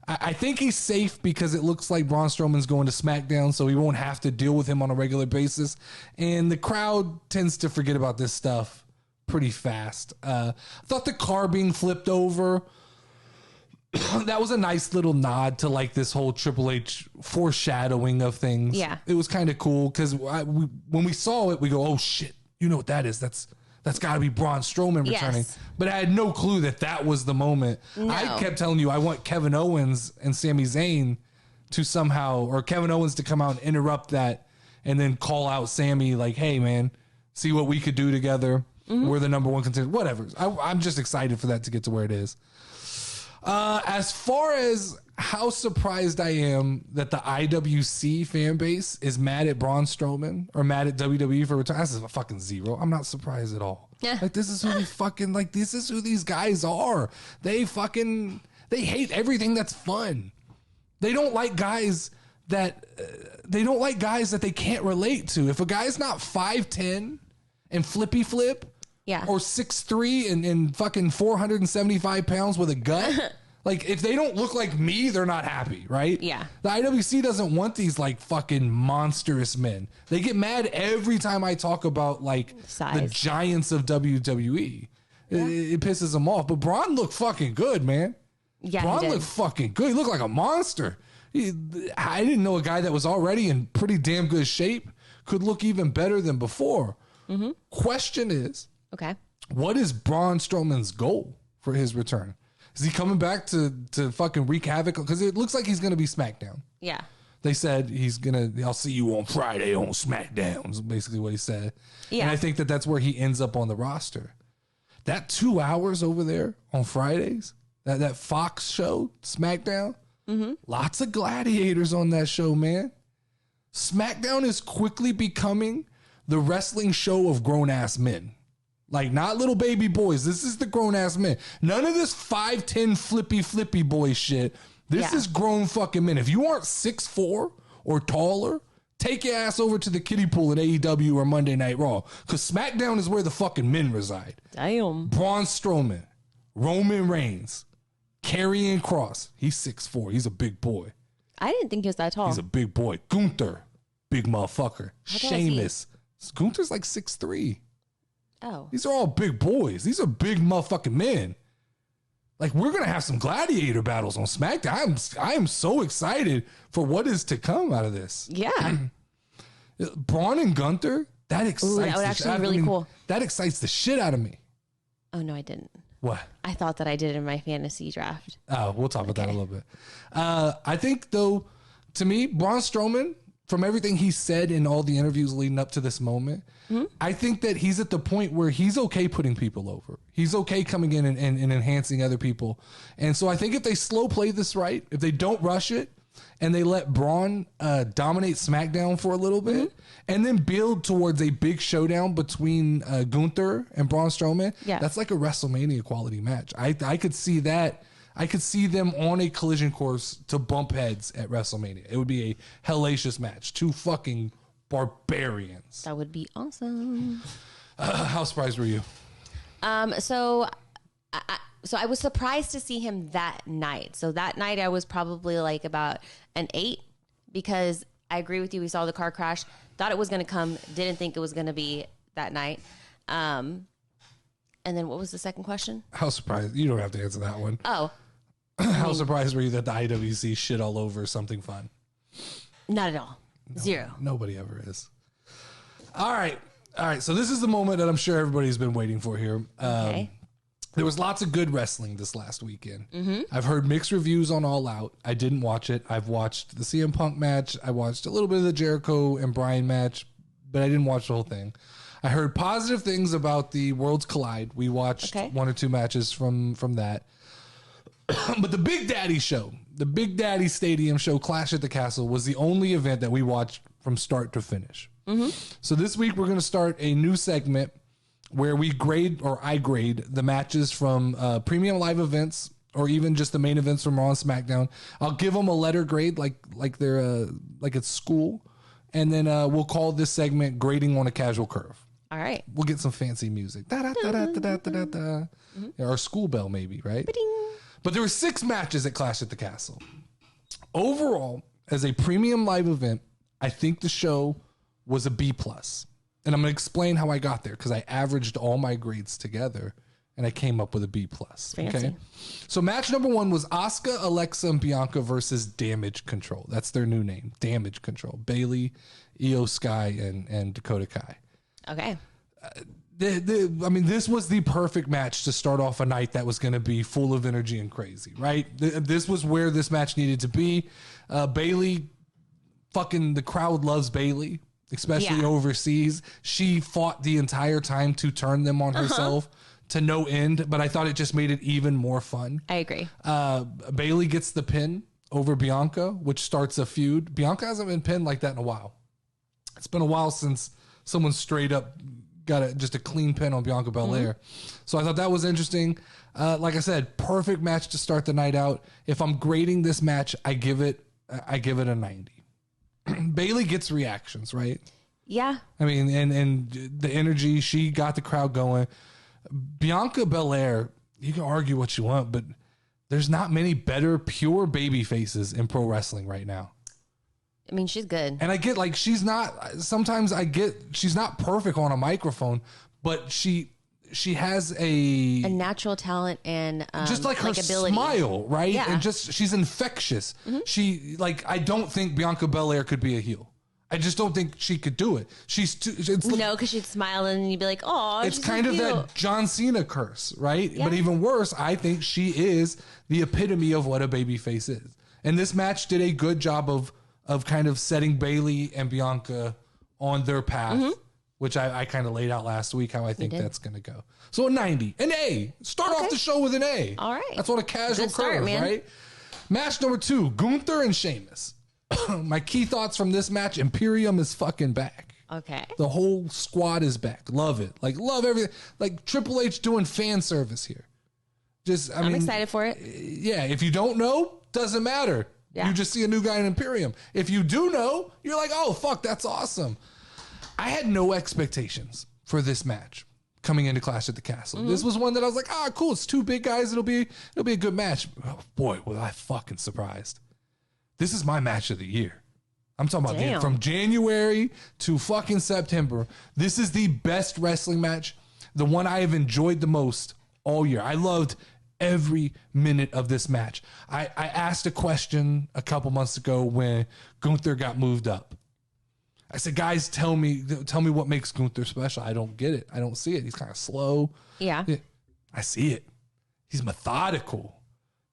I think he's safe because it looks like Braun Strowman's going to SmackDown, so he won't have to deal with him on a regular basis. And the crowd tends to forget about this stuff pretty fast. I thought the car being flipped over, that was a nice little nod to like this whole Triple H foreshadowing of things. Yeah. It was kind of cool because when we saw it, we go, oh shit, you know what that is? That's got to be Braun Strowman returning. Yes. But I had no clue that was the moment. No. I kept telling you I want Kevin Owens and Sami Zayn to somehow, or Kevin Owens to come out and interrupt that and then call out Sami like, hey, man, see what we could do together. Mm-hmm. We're the number 1 contender. Whatever. I'm just excited for that to get to where it is. As far as how surprised I am that the IWC fan base is mad at Braun Strowman or mad at WWE for return, this is a fucking 0. I'm not surprised at all. Yeah. Like, this is who this is who these guys are. They hate everything that's fun. They don't like guys that they can't relate to. If a guy's not 5'10" and flippy flip, or 6'3" and fucking 475 pounds with a gut. Like, if they don't look like me, they're not happy, right? Yeah. The IWC doesn't want these, like, fucking monstrous men. They get mad every time I talk about, like, the giants of WWE. It pisses him off. But Braun looked fucking good, man. Yeah, Braun looked fucking good. He looked like a monster. I didn't know a guy that was already in pretty damn good shape could look even better than before. Mm-hmm. Question is, okay, what is Braun Strowman's goal for his return? Is he coming back to fucking wreak havoc? Because it looks like he's going to be SmackDown. Yeah. They said he's going to, I'll see you on Friday on SmackDown, is basically what he said. Yeah. And I think that's where he ends up on the roster. That 2 hours over there on Fridays, that Fox show, SmackDown, lots of gladiators on that show, man. SmackDown is quickly becoming the wrestling show of grown-ass men. Like, not little baby boys. This is the grown-ass men. None of this 5'10" flippy boy shit. This is grown fucking men. If you aren't 6'4" or taller, take your ass over to the kiddie pool at AEW or Monday Night Raw. Because SmackDown is where the fucking men reside. Damn. Braun Strowman, Roman Reigns, Karrion Kross. He's 6'4". He's a big boy. I didn't think he was that tall. He's a big boy. Gunther, big motherfucker. Sheamus. Gunther's like 6'3". Oh. These are all big boys. These are big motherfucking men. Like, we're going to have some gladiator battles on SmackDown. I am so excited for what is to come out of this. Yeah. Braun and Gunther, that excites me. That would actually be really cool. That excites the shit out of me. Oh, no, I didn't. What? I thought that I did in my fantasy draft. Oh, we'll talk about that a little bit. I think, though, to me, Braun Strowman, from everything he said in all the interviews leading up to this moment, I think that he's at the point where he's okay putting people over. He's okay coming in and enhancing other people. And so I think if they slow play this right, if they don't rush it, and they let Braun dominate SmackDown for a little bit, and then build towards a big showdown between Gunther and Braun Strowman, that's like a WrestleMania quality match. I could see that. I could see them on a collision course to bump heads at WrestleMania. It would be a hellacious match. Two fucking barbarians. That would be awesome. How surprised were you? So I was surprised to see him that night. So that night I was probably like about an 8 because I agree with you. We saw the car crash. Thought it was going to come. Didn't think it was going to be that night. And then what was the second question? How surprised? You don't have to answer that one. Oh. How surprised were you that the IWC shit all over something fun? Not at all. Zero. Nobody ever is. All right. So this is the moment that I'm sure everybody's been waiting for here. Okay. There was lots of good wrestling this last weekend. I've heard mixed reviews on All Out. I didn't watch it. I've watched the CM Punk match. I watched a little bit of the Jericho and Bryan match, but I didn't watch the whole thing. I heard positive things about the Worlds Collide. We watched 1 or 2 matches from that. But the Big Daddy show, the Big Daddy Stadium show, Clash at the Castle, was the only event that we watched from start to finish. So this week we're going to start a new segment where we grade, or I grade, the matches from premium live events or even just the main events from Raw and SmackDown. I'll give them a letter grade like they're like it's school, and then we'll call this segment Grading on a Casual Curve. All right. We'll get some fancy music. Or school bell maybe, right? Ba-ding. But there were 6 matches at Clash at the Castle. Overall, as a premium live event, I think the show was a B+. And I'm going to explain how I got there because I averaged all my grades together and I came up with a B+. Fancy. Okay. So match number 1 was Asuka, Alexa, and Bianca versus Damage Control. That's their new name, Damage Control. Bayley, Io Sky, and Dakota Kai. Okay. I mean, this was the perfect match to start off a night that was going to be full of energy and crazy, right? This was where this match needed to be. Bayley, fucking the crowd loves Bayley, especially overseas. She fought the entire time to turn them on herself to no end, but I thought it just made it even more fun. I agree. Bayley gets the pin over Bianca, which starts a feud. Bianca hasn't been pinned like that in a while. It's been a while since someone straight up got just a clean pin on Bianca Belair. So I thought that was interesting. Like I said, perfect match to start the night out. If I'm grading this match, I give it a 90. Bayley gets reactions, right? Yeah. I mean, and the energy, she got the crowd going. Bianca Belair, you can argue what you want, but there's not many better pure baby faces in pro wrestling right now. I mean, she's good. And I get she's not perfect on a microphone, but she she has a natural talent and just like her ability. smile, right? Yeah. And just she's infectious. She I don't think Bianca Belair could be a heel. I just don't think she could do it. She's too. No, because she'd smile and you'd be like, "Oh, it's kind of that John Cena curse, right?" Yeah. But even worse, I think she is the epitome of what a babyface is. And this match did a good job of kind of setting Bayley and Bianca on their path, which I kind of laid out last week how I think that's going to go. So a 90, an A. Start off the show with an A. All right, that's what a casual good start, curve, man. right? Match number 2, Gunther and Sheamus. My key thoughts from this match: Imperium is fucking back. Okay. The whole squad is back. Love it. Like, love everything. Like, Triple H doing fan service here. I'm excited for it. Yeah. If you don't know, doesn't matter. Yeah. You just see a new guy in Imperium. If you do know, you're like, oh, fuck, that's awesome. I had no expectations for this match coming into Clash at the Castle. This was one that I was like, cool. It's 2 big guys. It'll be a good match. Oh, boy, was I fucking surprised. This is my match of the year. I'm talking about from January to fucking September. This is the best wrestling match, the one I have enjoyed the most all year. I loved every minute of this match. I asked a question a couple months ago when Gunther got moved up. I said, guys, tell me what makes Gunther special. I don't get it. I don't see it. He's kind of slow. Yeah. I see it. He's methodical.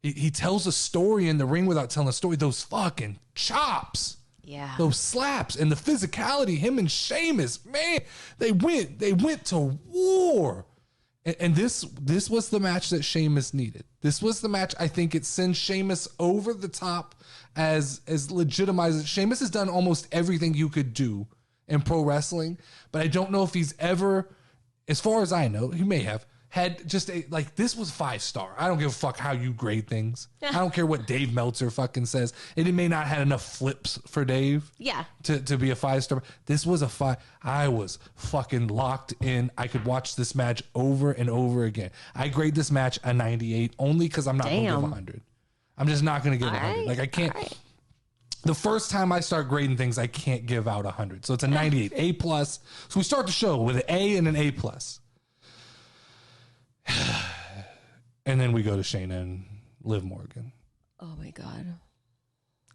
He tells a story in the ring without telling a story. Those fucking chops. Yeah. Those slaps and the physicality, him and Sheamus, man, they went to war. And this was the match that Sheamus needed. This was the match, I think it sends Sheamus over the top as legitimized. Sheamus has done almost everything you could do in pro wrestling, but I don't know if he's ever, as far as I know, he may have, had just this was 5-star. I don't give a fuck how you grade things. I don't care what Dave Meltzer fucking says. And it may not have enough flips for Dave. Yeah. To be a 5-star. This was a 5. I was fucking locked in. I could watch this match over and over again. I grade this match a 98 only because I'm not going to give 100. I'm just not going to give 100. Like I can't. The first time I start grading things, I can't give out 100. So it's a 98, A+. So we start the show with an A and an A+. And then we go to Shayna and Liv Morgan. Oh my God.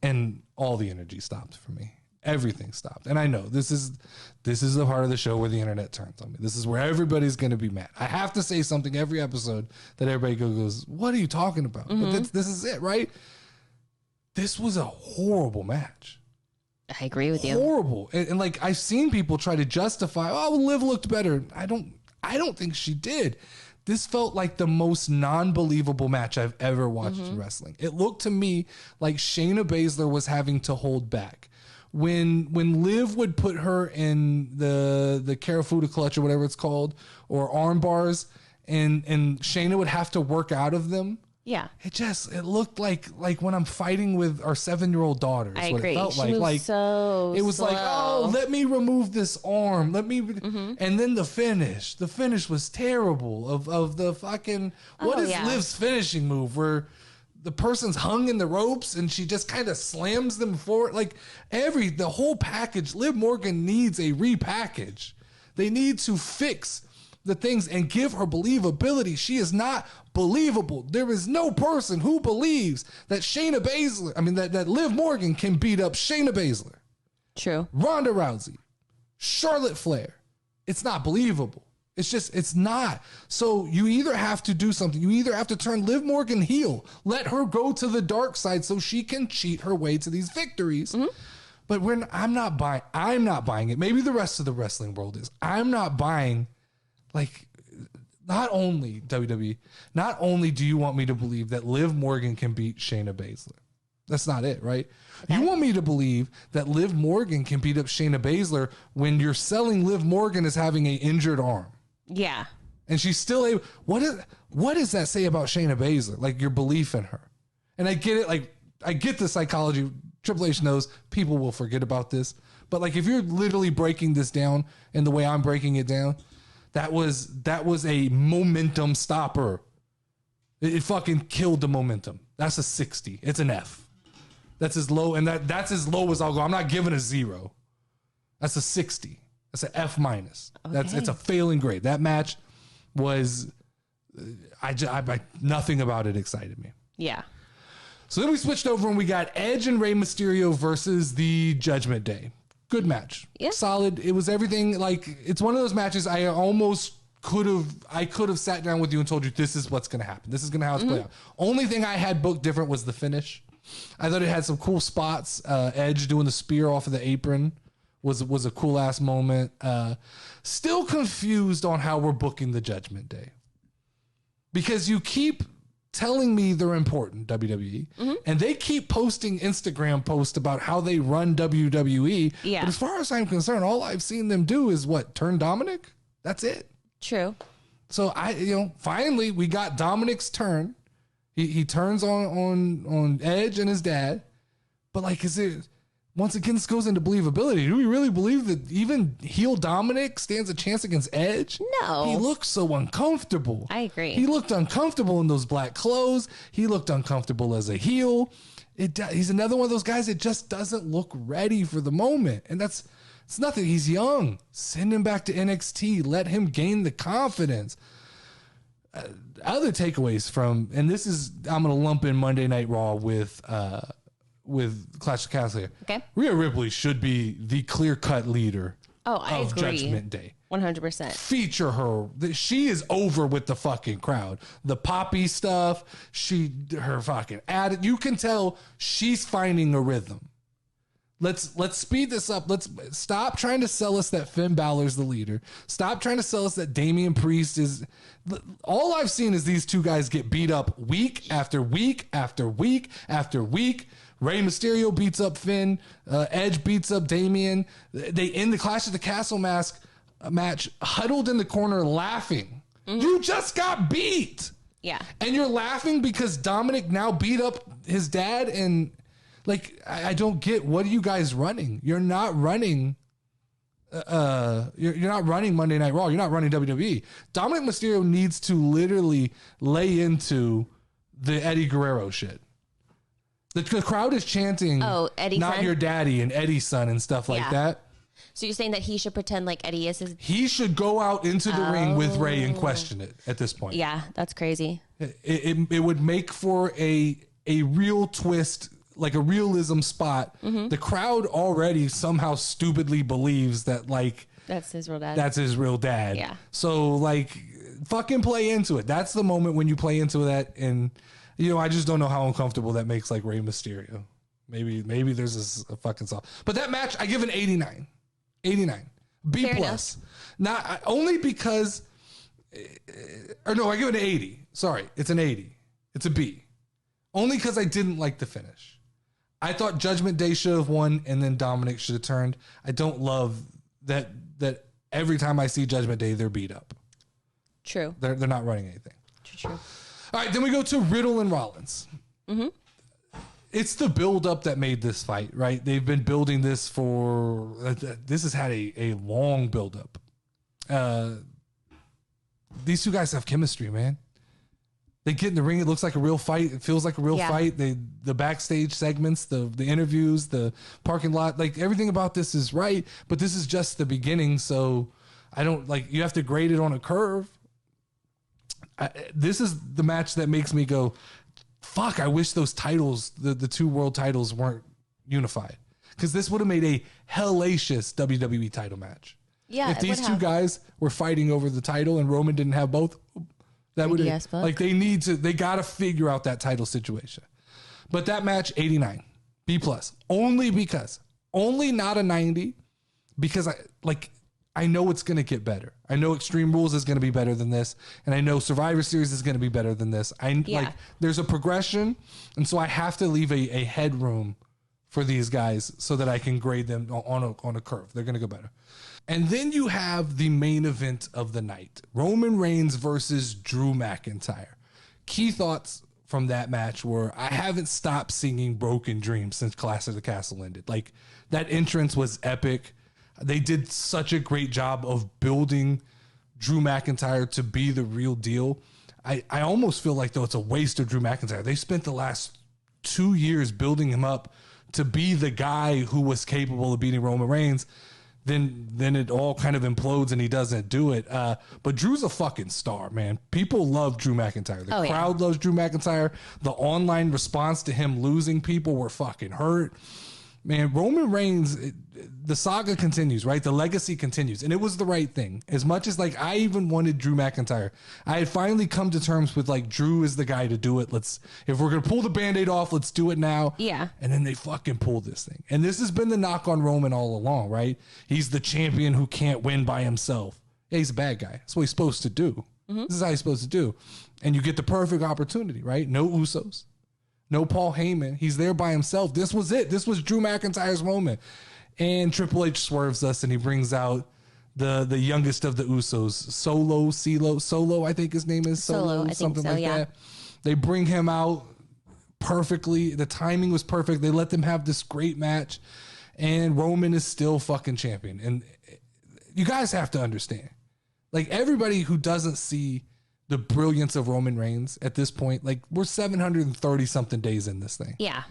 And all the energy stopped for me. Everything stopped. And I know this is the part of the show where the internet turns on me. This is where everybody's going to be mad. I have to say something every episode that everybody goes, what are you talking about? But this is it, right? This was a horrible match. I agree with you. Horrible. And like I've seen people try to justify, Liv looked better. I don't think she did. This felt like the most non-believable match I've ever watched in wrestling. It looked to me like Shayna Baszler was having to hold back. When Liv would put her in the Karafuda clutch or whatever it's called, or arm bars, and Shayna would have to work out of them. Yeah. It looked like when I'm fighting with our 7-year-old daughter. I what agree. It felt She like. moves Like so it was slow. like, let me remove this arm. And then the finish. The finish was terrible of the fucking what is Liv's finishing move where the person's hung in the ropes and she just kind of slams them forward. Like the whole package, Liv Morgan needs a repackage. They need to fix the things and give her believability. She is not believable. There is no person who believes that Shayna Baszler, that Liv Morgan can beat up Shayna Baszler. True. Ronda Rousey, Charlotte Flair. It's not believable. It's not. So you either have to do something. You either have to turn Liv Morgan heel, let her go to the dark side so she can cheat her way to these victories. But I'm not buying it. Maybe the rest of the wrestling world is. I'm not buying. Like, not only WWE, not only do you want me to believe that Liv Morgan can beat Shayna Baszler. That's not it, right? Okay. You want me to believe that Liv Morgan can beat up Shayna Baszler when you're selling Liv Morgan as having an injured arm. Yeah. And she's still able. What does that say about Shayna Baszler? Like your belief in her. And I get it. Like I get the psychology. Triple H knows people will forget about this. But like if you're literally breaking this down in the way I'm breaking it down, that was a momentum stopper. It fucking killed the momentum. That's a 60. It's an F. That's as low, and that's as low as I'll go. I'm not giving a 0. That's a 60. That's an F minus. Okay. It's a failing grade. That match was, nothing about it excited me. Yeah. So then we switched over and we got Edge and Rey Mysterio versus the Judgment Day. Good match. Yeah. Solid. It was everything. Like, it's one of those matches I could have sat down with you and told you this is what's going to happen. This is going to how it's play out. Only thing I had booked different was the finish. I thought it had some cool spots. Edge doing the spear off of the apron was a cool ass moment. Still confused on how we're booking the Judgment Day, because you keep telling me they're important, WWE, and they keep posting Instagram posts about how they run WWE. Yeah. But as far as I'm concerned, all I've seen them do is what? Turn Dominic? That's it. True. So finally we got Dominic's turn. He turns on Edge and his dad. But like, is it, once again, this goes into believability. Do we really believe that even heel Dominic stands a chance against Edge? No. He looks so uncomfortable. I agree. He looked uncomfortable in those black clothes. He looked uncomfortable as a heel. He's another one of those guys that just doesn't look ready for the moment. And it's nothing. He's young. Send him back to NXT. Let him gain the confidence. Other takeaways from, and this is, I'm going to lump in Monday Night Raw with Clash of Castle here. Okay. Rhea Ripley should be the clear-cut leader I of agree. Judgment Day. 100%. Feature her. She is over with the fucking crowd. The poppy stuff, her fucking attitude. You can tell she's finding a rhythm. Let's speed this up. Let's stop trying to sell us that Finn Balor's the leader. Stop trying to sell us that Damian Priest is. All I've seen is these two guys get beat up week after week after week after week. Rey Mysterio beats up Finn. Edge beats up Damian. They end the Clash of the Castle match huddled in the corner laughing. You just got beat. Yeah. And you're laughing because Dominic now beat up his dad. And like, I don't get, what are you guys running? You're not running. You're not running Monday Night Raw. You're not running WWE. Dominic Mysterio needs to literally lay into the Eddie Guerrero shit. The crowd is chanting, Eddie's not son? your daddy and Eddie's son and stuff like that. So you're saying that he should pretend like Eddie is his... He should go out into the ring with Rey and question it at this point. Yeah, that's crazy. It would make for a real twist, like a realism spot. The crowd already somehow stupidly believes that, like, that's his real dad. That's his real dad. Yeah. So, like, fucking play into it. That's the moment when you play into that. And, I just don't know how uncomfortable that makes, like, Rey Mysterio. Maybe there's a fucking solve. But that match, I give an 89. 89. B Fair plus. Not only because, or no, I give it an 80. Sorry, it's an 80. It's a B. Only because I didn't like the finish. I thought Judgment Day should have won and then Dominic should have turned. I don't love that every time I see Judgment Day, they're beat up. True. They're not running anything. True. All right, then we go to Riddle and Rollins. It's the build-up that made this fight, right? They've been building this for... This has had a long build-up. These two guys have chemistry, man. They get in the ring, it looks like a real fight. It feels like a real fight. The backstage segments, the interviews, the parking lot, like everything about this is right, but this is just the beginning, so I don't... you have to grade it on a curve. This is the match that makes me go... Fuck, I wish those titles, the two world titles, weren't unified. Because this would have made a hellacious WWE title match. Yeah, if these two guys were fighting over the title and Roman didn't have both, that would have, like, they got to figure out that title situation. But that match, 89, B plus, only not a 90, because I know it's going to get better. I know Extreme Rules is going to be better than this. And I know Survivor Series is going to be better than this. There's a progression. And so I have to leave a headroom for these guys so that I can grade them on a curve. They're going to go better. And then you have the main event of the night. Roman Reigns versus Drew McIntyre. Key thoughts from that match were, I haven't stopped singing Broken Dreams since Clash of the Castle ended. Like, that entrance was epic. They did such a great job of building Drew McIntyre to be the real deal. I almost feel like, though, it's a waste of Drew McIntyre. They spent the last 2 years building him up to be the guy who was capable of beating Roman Reigns. then it all kind of implodes and he doesn't do it. But Drew's a fucking star, man. People love Drew McIntyre. The crowd loves Drew McIntyre. The online response to him losing people were fucking hurt. Man, Roman Reigns, the saga continues, right? The legacy continues. And it was the right thing. As much as like I even wanted Drew McIntyre, I had finally come to terms with like Drew is the guy to do it. If we're going to pull the Band-Aid off, let's do it now. Yeah. And then they fucking pull this thing. And this has been the knock on Roman all along, right? He's the champion who can't win by himself. Yeah, he's a bad guy. That's what he's supposed to do. Mm-hmm. This is how he's supposed to do. And you get the perfect opportunity, right? No Usos. No Paul Heyman. He's there by himself. This was it. This was Drew McIntyre's moment. And Triple H swerves us and he brings out the youngest of the Usos, Solo, I think his name is. Solo, something like that. They bring him out perfectly. The timing was perfect. They let them have this great match. And Roman is still fucking champion. And you guys have to understand. Like everybody who doesn't see the brilliance of Roman Reigns at this point, like we're 730 something days in this thing. Yeah.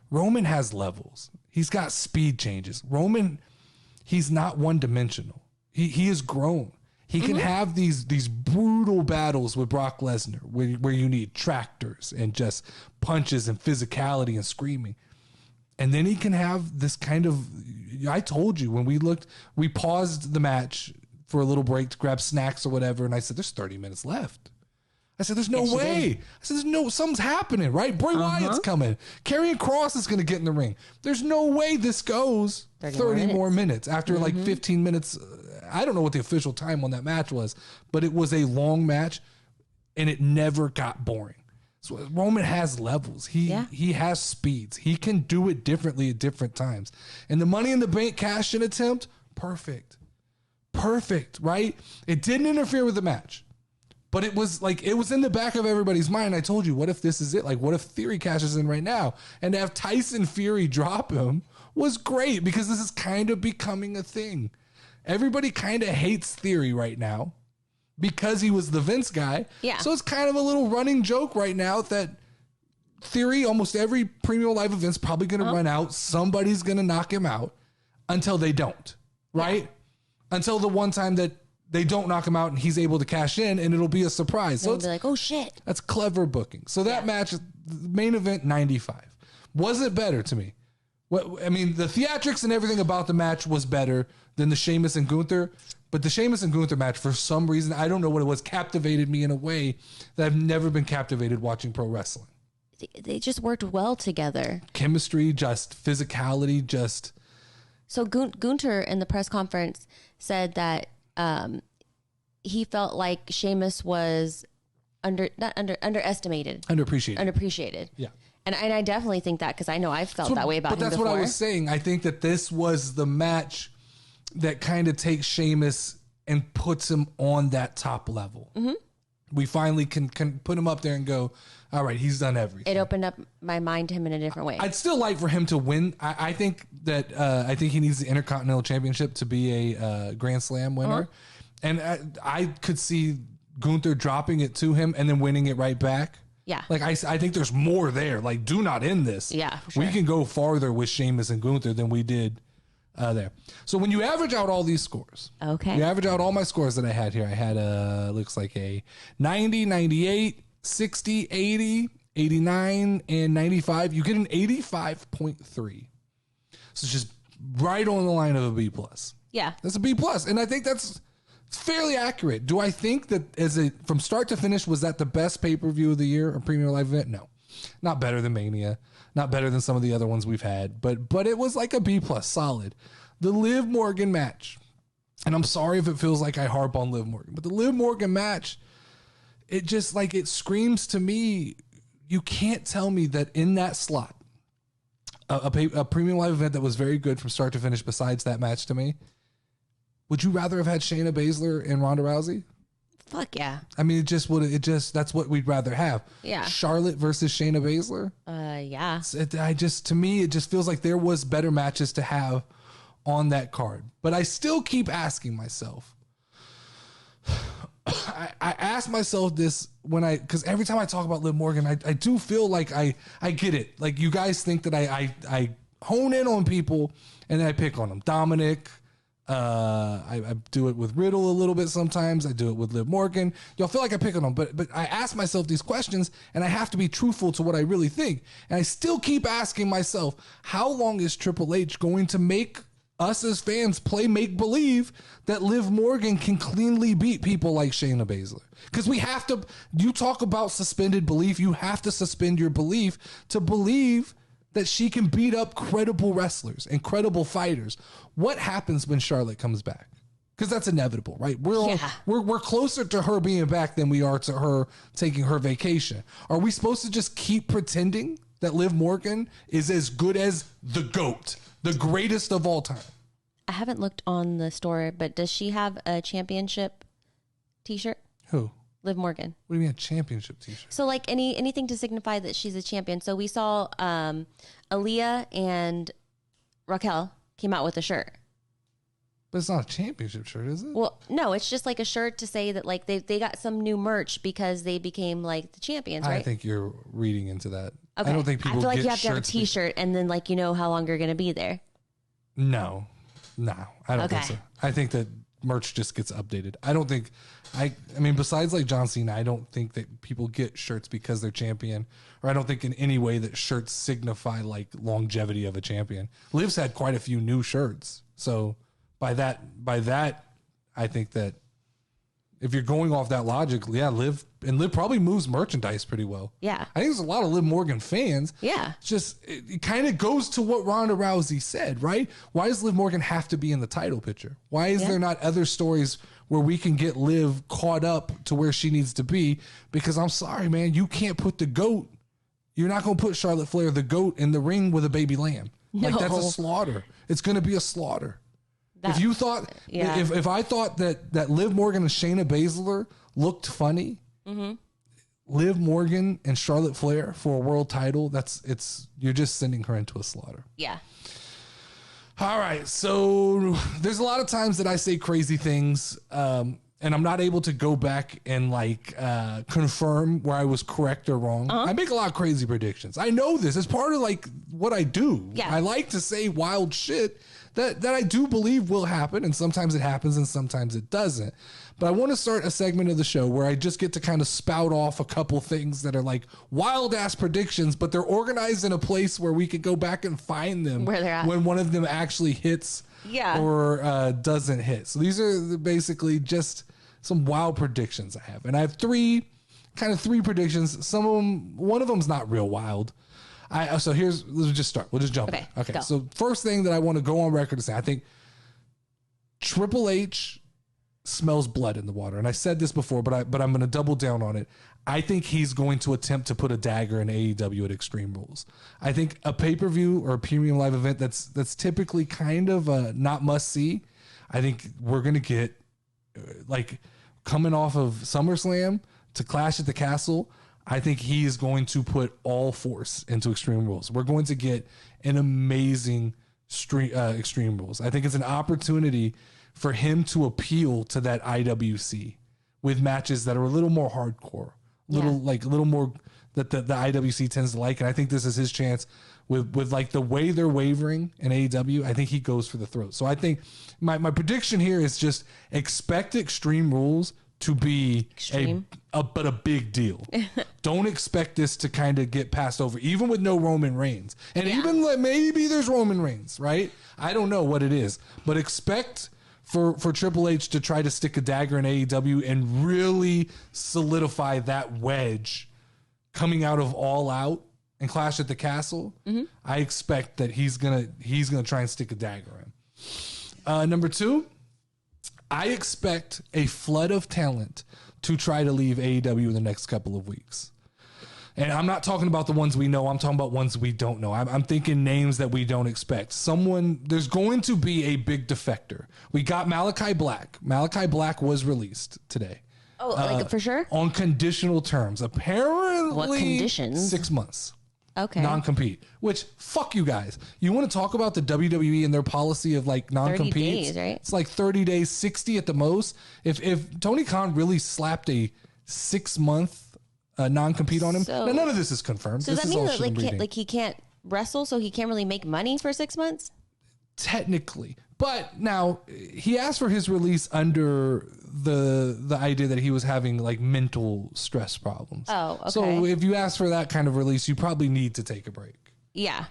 Roman has levels. He's got speed changes. Roman, he's not one dimensional. He has grown. He can have these brutal battles with Brock Lesnar where you need tractors and just punches and physicality and screaming. And then he can have this kind of, I told you when we paused the match for a little break to grab snacks or whatever. And I said, there's 30 minutes left. I said, there's no way. I said, something's happening, right? Bray Wyatt's coming. Karrion Kross is going to get in the ring. There's no way this goes 30 more minutes after like 15 minutes. I don't know what the official time on that match was, but it was a long match and it never got boring. So Roman has levels. He has speeds. He can do it differently at different times. And the Money in the Bank cash-in attempt, perfect, right? It didn't interfere with the match. But it was in the back of everybody's mind. I told you, what if this is it? Like, what if Theory cashes in right now? And to have Tyson Fury drop him was great because this is kind of becoming a thing. Everybody kind of hates Theory right now because he was the Vince guy. Yeah. So it's kind of a little running joke right now that Theory, almost every premium live event's probably going to run out. Somebody's going to knock him out until they don't, right? Yeah. Until the one time that they don't knock him out and he's able to cash in and it'll be a surprise. So it's like, oh shit. That's clever booking. So that match, main event 95. Was it better to me? I mean, the theatrics and everything about the match was better than the Sheamus and Gunther. But the Sheamus and Gunther match, for some reason, I don't know what it was, captivated me in a way that I've never been captivated watching pro wrestling. They just worked well together. Chemistry, just physicality, just... So Gunther in the press conference said that he felt like Sheamus was underestimated. Underappreciated. Yeah. And I definitely think that because I know I've felt that way about him before. But that's what I was saying. I think that this was the match that kind of takes Sheamus and puts him on that top level. Mm-hmm. We finally can put him up there and go, all right, he's done everything. It opened up my mind to him in a different way. I'd still like for him to win. I think he needs the Intercontinental Championship to be a Grand Slam winner. And I could see Gunther dropping it to him and then winning it right back. Yeah. Like, I think there's more there. Like, do not end this. Yeah, for sure. We can go farther with Sheamus and Gunther than we did there. So when you average out all these scores, you average out all my scores that I had here. I had looks like a 90, 98, 60, 80, 89, and 95. You get an 85.3. So it's just right on the line of a B+. Yeah. That's a B+. And I think that's fairly accurate. Do I think that from start to finish, was that the best pay-per-view of the year, a premium live event? No. Not better than Mania. Not better than some of the other ones we've had. But it was like a B+, solid. The Liv Morgan match. And I'm sorry if it feels like I harp on Liv Morgan. But the Liv Morgan match, it just like, it screams to me, you can't tell me that in that slot, a premium live event that was very good from start to finish besides that match to me, would you rather have had Shayna Baszler and Ronda Rousey? Fuck yeah. I mean, that's what we'd rather have. Yeah. Charlotte versus Shayna Baszler? Yeah. To me, it just feels like there was better matches to have on that card. But I still keep asking myself. I ask myself this because every time I talk about Liv Morgan, I do feel like I get it. Like, you guys think that I hone in on people and then I pick on them. Dominic, I do it with Riddle a little bit sometimes. I do it with Liv Morgan. Y'all feel like I pick on them, but I ask myself these questions, and I have to be truthful to what I really think. And I still keep asking myself, how long is Triple H going to make us as fans play make believe that Liv Morgan can cleanly beat people like Shayna Baszler? Because we have to. You talk about suspended belief. You have to suspend your belief to believe that she can beat up credible wrestlers and credible fighters. What happens when Charlotte comes back? Because that's inevitable, right? We're closer to her being back than we are to her taking her vacation. Are we supposed to just keep pretending that Liv Morgan is as good as the GOAT, the greatest of all time? I haven't looked on the store, but does she have a championship t-shirt? Who? Liv Morgan. What do you mean a championship t-shirt? So like anything to signify that she's a champion. So we saw Aaliyah and Raquel came out with a shirt. But it's not a championship shirt, is it? Well, no, it's just like a shirt to say that like they got some new merch because they became like the champions, right? I think you're reading into that. Okay. I don't think people I feel like get you have to have a shirts t-shirt and then like you know how long you're going to be there. No, I don't think Okay. so. I think that merch just gets updated. I don't think, I mean, besides like John Cena, I don't think that people get shirts because they're champion, or I don't think in any way that shirts signify like longevity of a champion. Liv's had quite a few new shirts. So by that, I think that if you're going off that logic, yeah, Liv probably moves merchandise pretty well. Yeah. I think there's a lot of Liv Morgan fans. Yeah. It's just, it kind of goes to what Ronda Rousey said, right? Why does Liv Morgan have to be in the title picture? Why is there not other stories where we can get Liv caught up to where she needs to be? Because I'm sorry, man, you can't put the GOAT. You're not going to put Charlotte Flair, the GOAT, in the ring with a baby lamb. No. Like, that's a slaughter. It's going to be a slaughter. If you thought, if I thought that Liv Morgan and Shayna Baszler looked funny, Liv Morgan and Charlotte Flair for a world title, you're just sending her into a slaughter. Yeah. All right, so there's a lot of times that I say crazy things, and I'm not able to go back and like confirm where I was correct or wrong. I make a lot of crazy predictions. I know this. It's part of like what I do. Yeah. I like to say wild shit that I do believe will happen, and sometimes it happens and sometimes it doesn't. But I want to start a segment of the show where I just get to kind of spout off a couple things that are like wild ass predictions, but they're organized in a place where we could go back and find them where they're at when one of them actually hits or doesn't hit. So these are basically just some wild predictions I have. And I have three predictions. Some of them, one of them's not real wild. Let's just start. We'll just jump. Okay. Go. So first thing that I want to go on record to say, I think Triple H smells blood in the water. And I said this before, but I'm going to double down on it. I think he's going to attempt to put a dagger in AEW at Extreme Rules. I think a pay-per-view or a premium live event that's typically kind of not must see. I think we're going to get like coming off of SummerSlam to Clash at the Castle. I think he is going to put all force into Extreme Rules. We're going to get an amazing Extreme Rules. I think it's an opportunity for him to appeal to that IWC with matches that are a little more hardcore, a little more that the IWC tends to like. And I think this is his chance with like the way they're wavering in AEW. I think he goes for the throat. So I think my prediction here is just expect Extreme Rules to be a big deal. Don't expect this to kind of get passed over, even with no Roman Reigns. And even like maybe there's Roman Reigns, right? I don't know what it is, but expect for Triple H to try to stick a dagger in AEW and really solidify that wedge coming out of All Out and Clash at the Castle. I expect that he's gonna try and stick a dagger in. Number two, I expect a flood of talent to try to leave AEW in the next couple of weeks. And I'm not talking about the ones we know. I'm talking about ones we don't know. I'm thinking names that we don't expect. There's going to be a big defector. We got Malachi Black. Malachi Black was released today. Oh, like for sure? On conditional terms. Apparently, what conditions? 6 months. Okay. Non-compete, which fuck you guys. You want to talk about the WWE and their policy of like non-compete? 30 days, right? It's like 30 days, 60 at the most. If Tony Khan really slapped a 6 month non-compete on him, now none of this is confirmed. So does that mean that like he can't wrestle, so he can't really make money for 6 months? technically. But now he asked for his release under the idea that he was having like mental stress problems. Oh, okay. So if you ask for that kind of release, you probably need to take a break. Yeah.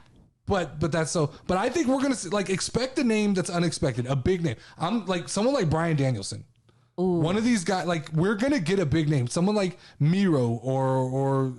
But that's so. But I think we're gonna see, like, expect a name that's unexpected, a big name. I'm like someone like Bryan Danielson. Ooh. One of these guys, like, we're gonna get a big name. Someone like Miro or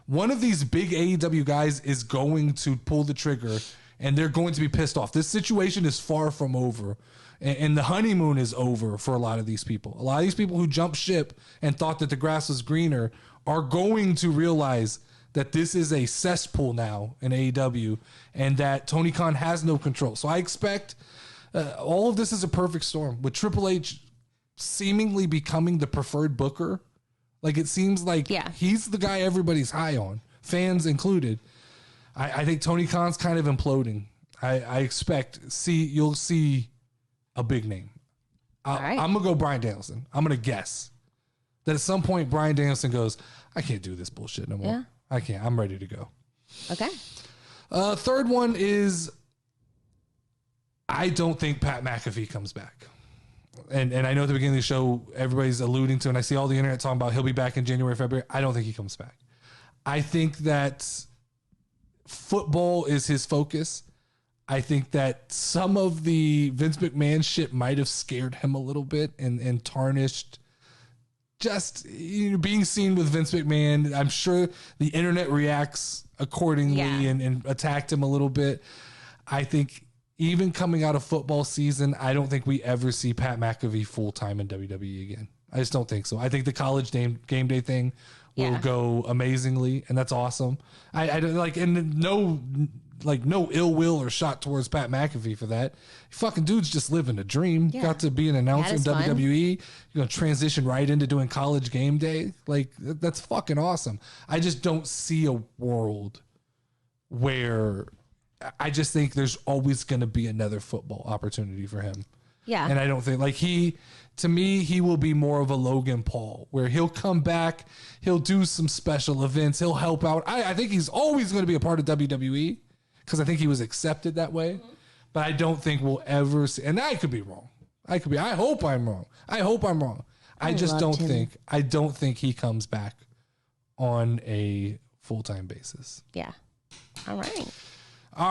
one of these big AEW guys is going to pull the trigger, and they're going to be pissed off. This situation is far from over, and the honeymoon is over for a lot of these people. A lot of these people who jumped ship and thought that the grass was greener are going to realize that this is a cesspool now in AEW, and that Tony Khan has no control. So I expect all of this is a perfect storm with Triple H seemingly becoming the preferred booker. Like, it seems like he's the guy everybody's high on, fans included. I think Tony Khan's kind of imploding. I expect you'll see a big name. I'm going to go Bryan Danielson. I'm going to guess that at some point Bryan Danielson goes, I can't do this bullshit no more. Yeah. I can't. I'm ready to go. Okay. Third one is, I don't think Pat McAfee comes back. And I know at the beginning of the show, everybody's alluding to, and I see all the internet talking about he'll be back in January, February. I don't think he comes back. I think that football is his focus. I think that some of the Vince McMahon shit might have scared him a little bit and tarnished just being seen with Vince McMahon. I'm sure the internet reacts accordingly and attacked him a little bit. I think even coming out of football season, I don't think we ever see Pat McAfee full-time in WWE again. I just don't think so. I think the college game day thing will go amazingly, and that's awesome. I like, and no ill will or shot towards Pat McAfee for that. Fucking dude's just living a dream. Yeah. Got to be an announcer in WWE. You're going to transition right into doing college game day. Like, that's fucking awesome. I just don't see a world where I just think there's always going to be another football opportunity for him. Yeah. And I don't think, like, to me, he will be more of a Logan Paul, where he'll come back, he'll do some special events, he'll help out. I think he's always going to be a part of WWE, because I think he was accepted that way. Mm-hmm. But I don't think we'll ever see, and I could be wrong. I hope I'm wrong. I just don't think, I don't think he comes back on a full-time basis. Yeah. All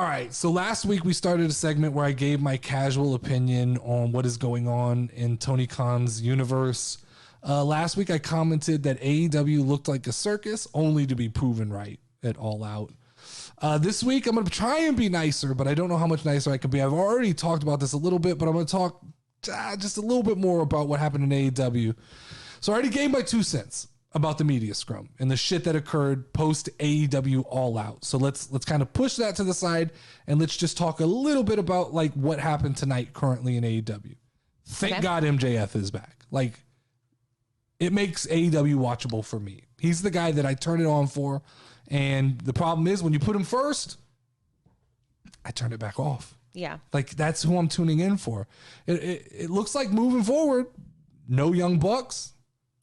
right. So last week we started a segment where I gave my casual opinion on what is going on in Tony Khan's universe. Last week I commented that AEW looked like a circus, only to be proven right at All Out. This week, I'm going to try and be nicer, but I don't know how much nicer I can be. I've already talked about this a little bit, but I'm going to talk just a little bit more about what happened in AEW. So I already gave my 2 cents about the media scrum and the shit that occurred post AEW All Out. So let's kind of push that to the side, and let's just talk a little bit about like what happened tonight currently in AEW. Thank God MJF is back. Like, it makes AEW watchable for me. He's the guy that I turn it on for. And the problem is, when you put him first, I turn it back off. Yeah. Like, that's who I'm tuning in for. It looks like moving forward, no Young Bucks,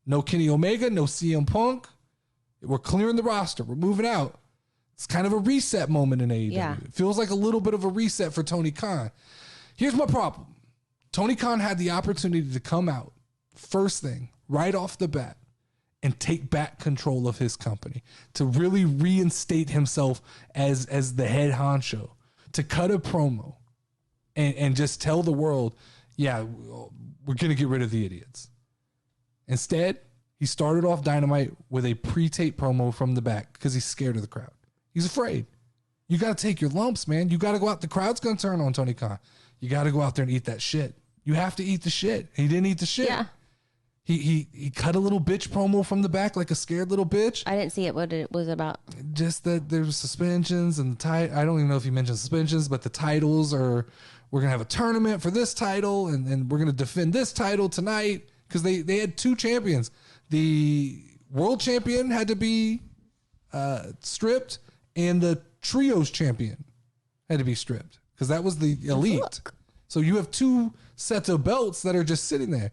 no Kenny Omega, no CM Punk. We're clearing the roster. We're moving out. It's kind of a reset moment in AEW. Yeah. It feels like a little bit of a reset for Tony Khan. Here's my problem. Tony Khan had the opportunity to come out first thing, right off the bat, and take back control of his company, to really reinstate himself as the head honcho, to cut a promo and just tell the world, yeah, we're going to get rid of the idiots. Instead, he started off Dynamite with a pre-tape promo from the back because he's scared of the crowd. He's afraid. You got to take your lumps, man. You got to go out. The crowd's going to turn on Tony Khan. You got to go out there and eat that shit. You have to eat the shit. He didn't eat the shit. Yeah. He cut a little bitch promo from the back like a scared little bitch. I didn't see it. What it was about? Just that there's suspensions and I don't even know if he mentioned suspensions, but the titles are, we're going to have a tournament for this title and we're going to defend this title tonight, because they had 2 champions. The world champion had to be stripped, and the trios champion had to be stripped, because that was the elite. Look. So you have 2 sets of belts that are just sitting there.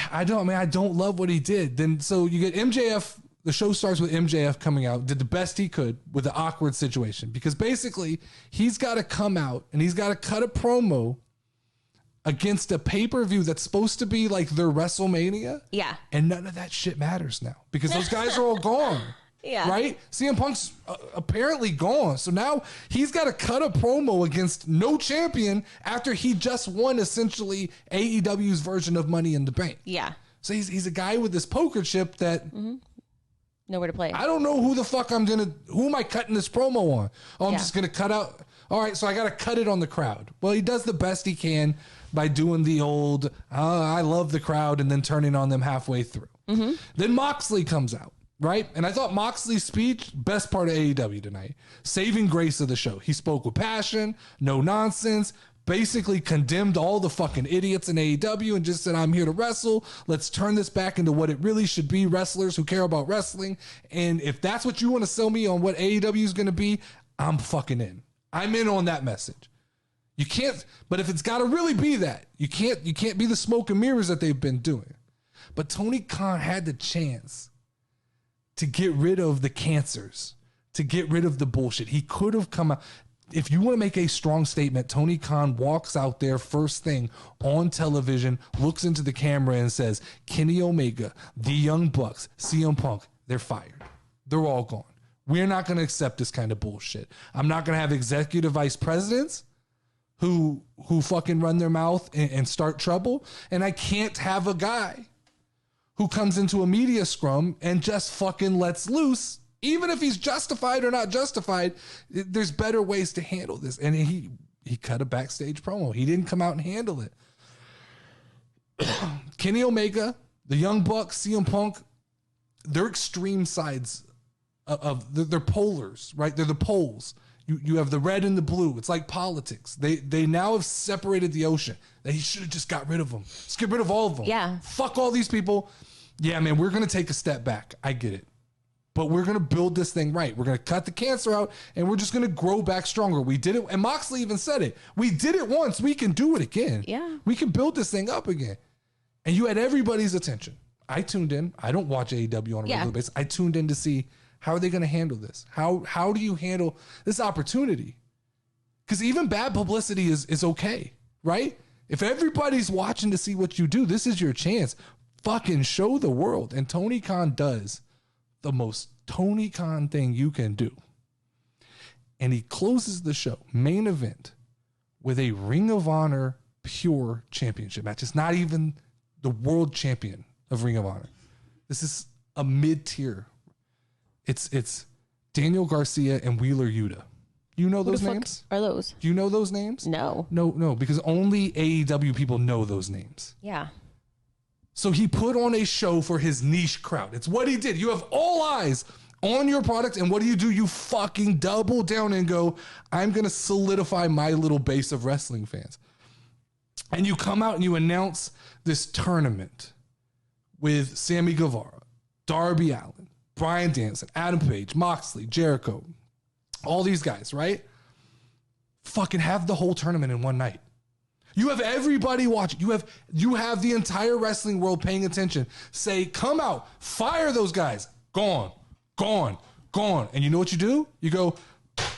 I don't love what he did. Then so you get MJF, the show starts with MJF coming out, did the best he could with the awkward situation, because basically he's got to come out and he's got to cut a promo against a pay-per-view that's supposed to be like their WrestleMania. Yeah. And none of that shit matters now because those guys are all gone. Yeah. Right? CM Punk's apparently gone. So now he's got to cut a promo against no champion after he just won essentially AEW's version of Money in the Bank. Yeah. So he's a guy with this poker chip that nowhere to play. I don't know who the fuck who am I cutting this promo on? Oh, I'm just going to cut out. All right, so I got to cut it on the crowd. Well, he does the best he can by doing the old, I love the crowd, and then turning on them halfway through. Then Moxley comes out, right? And I thought Moxley's speech, best part of AEW tonight, saving grace of the show. He spoke with passion, no nonsense, basically condemned all the fucking idiots in AEW and just said, I'm here to wrestle. Let's turn this back into what it really should be, wrestlers who care about wrestling. And if that's what you want to sell me on what AEW is going to be, I'm fucking in. I'm in on that message. You can't, but if it's got to really be that, you can't be the smoke and mirrors that they've been doing. But Tony Khan had the chance to get rid of the cancers, to get rid of the bullshit. He could have come out. If you want to make a strong statement, Tony Khan walks out there first thing on television, looks into the camera and says, Kenny Omega, the Young Bucks, CM Punk, they're fired. They're all gone. We're not going to accept this kind of bullshit. I'm not going to have executive vice presidents who fucking run their mouth and start trouble. And I can't have a guy who comes into a media scrum and just fucking lets loose. Even if he's justified or not justified, there's better ways to handle this. And he cut a backstage promo. He didn't come out and handle it. Kenny Omega, the Young Bucks, CM Punk, they're extreme sides they're polars, right? They're the poles. You have the red and the blue. It's like politics. They now have separated the ocean. He should have just got rid of them. Just get rid of all of them. Yeah. Fuck all these people. Yeah, man, we're going to take a step back. I get it. But we're going to build this thing right. We're going to cut the cancer out, and we're just going to grow back stronger. We did it. And Moxley even said it. We did it once. We can do it again. Yeah. We can build this thing up again. And you had everybody's attention. I tuned in. I don't watch AEW on a regular basis. I tuned in to see, how are they going to handle this? How do you handle this opportunity? Because even bad publicity is okay, right? If everybody's watching to see what you do, this is your chance. Fucking show the world. And Tony Khan does the most Tony Khan thing you can do. And he closes the show, main event, with a Ring of Honor pure championship match. It's not even the world champion of Ring of Honor. This is a mid-tier. It's Daniel Garcia and Wheeler Yuta. You know those names? Are those? Do you know those names? No. No, because only AEW people know those names. Yeah. So he put on a show for his niche crowd. It's what he did. You have all eyes on your product, and what do? You fucking double down and go, I'm going to solidify my little base of wrestling fans. And you come out and you announce this tournament with Sammy Guevara, Darby Allin, Bryan Danielson, Adam Page, Moxley, Jericho, all these guys, right? Fucking have the whole tournament in one night. You have everybody watching. You have the entire wrestling world paying attention. Say, come out, fire those guys. Gone. And you know what you do? You go,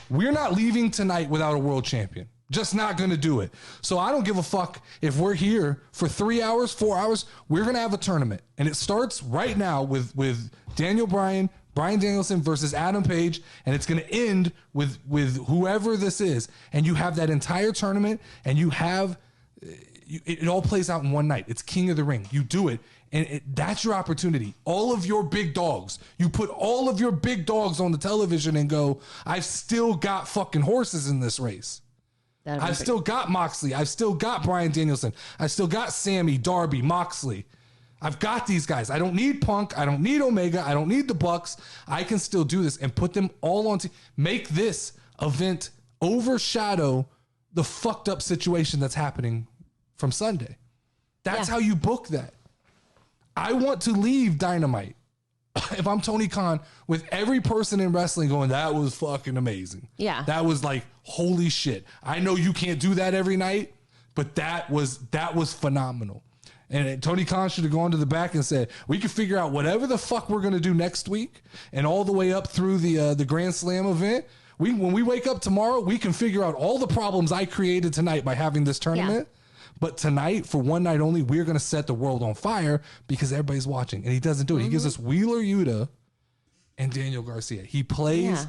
we're not leaving tonight without a world champion. Just not going to do it. So I don't give a fuck if we're here for 3 hours, 4 hours. We're going to have a tournament. And it starts right now with Daniel Bryan, Bryan Danielson versus Adam Page. And it's going to end with whoever this is. And you have that entire tournament, and you have... It all plays out in one night. It's King of the Ring. You do it, and that's your opportunity. All of your big dogs. You put all of your big dogs on the television and go, I've still got fucking horses in this race. I've still got Moxley. I've still got Bryan Danielson. I've still got Sammy, Darby, Moxley. I've got these guys. I don't need Punk. I don't need Omega. I don't need the Bucks. I can still do this and put them all on. Make this event overshadow the fucked up situation that's happening from Sunday. That's how you book that. I want to leave Dynamite, if I'm Tony Khan, with every person in wrestling going, that was fucking amazing. Yeah. That was like, holy shit. I know you can't do that every night, but that was phenomenal. And Tony Khan should have gone to the back and said, we can figure out whatever the fuck we're going to do next week and all the way up through the Grand Slam event. When we wake up tomorrow, we can figure out all the problems I created tonight by having this tournament. Yeah. But tonight, for one night only, we're going to set the world on fire because everybody's watching. And he doesn't do it. He gives us Wheeler Yuta and Daniel Garcia. He plays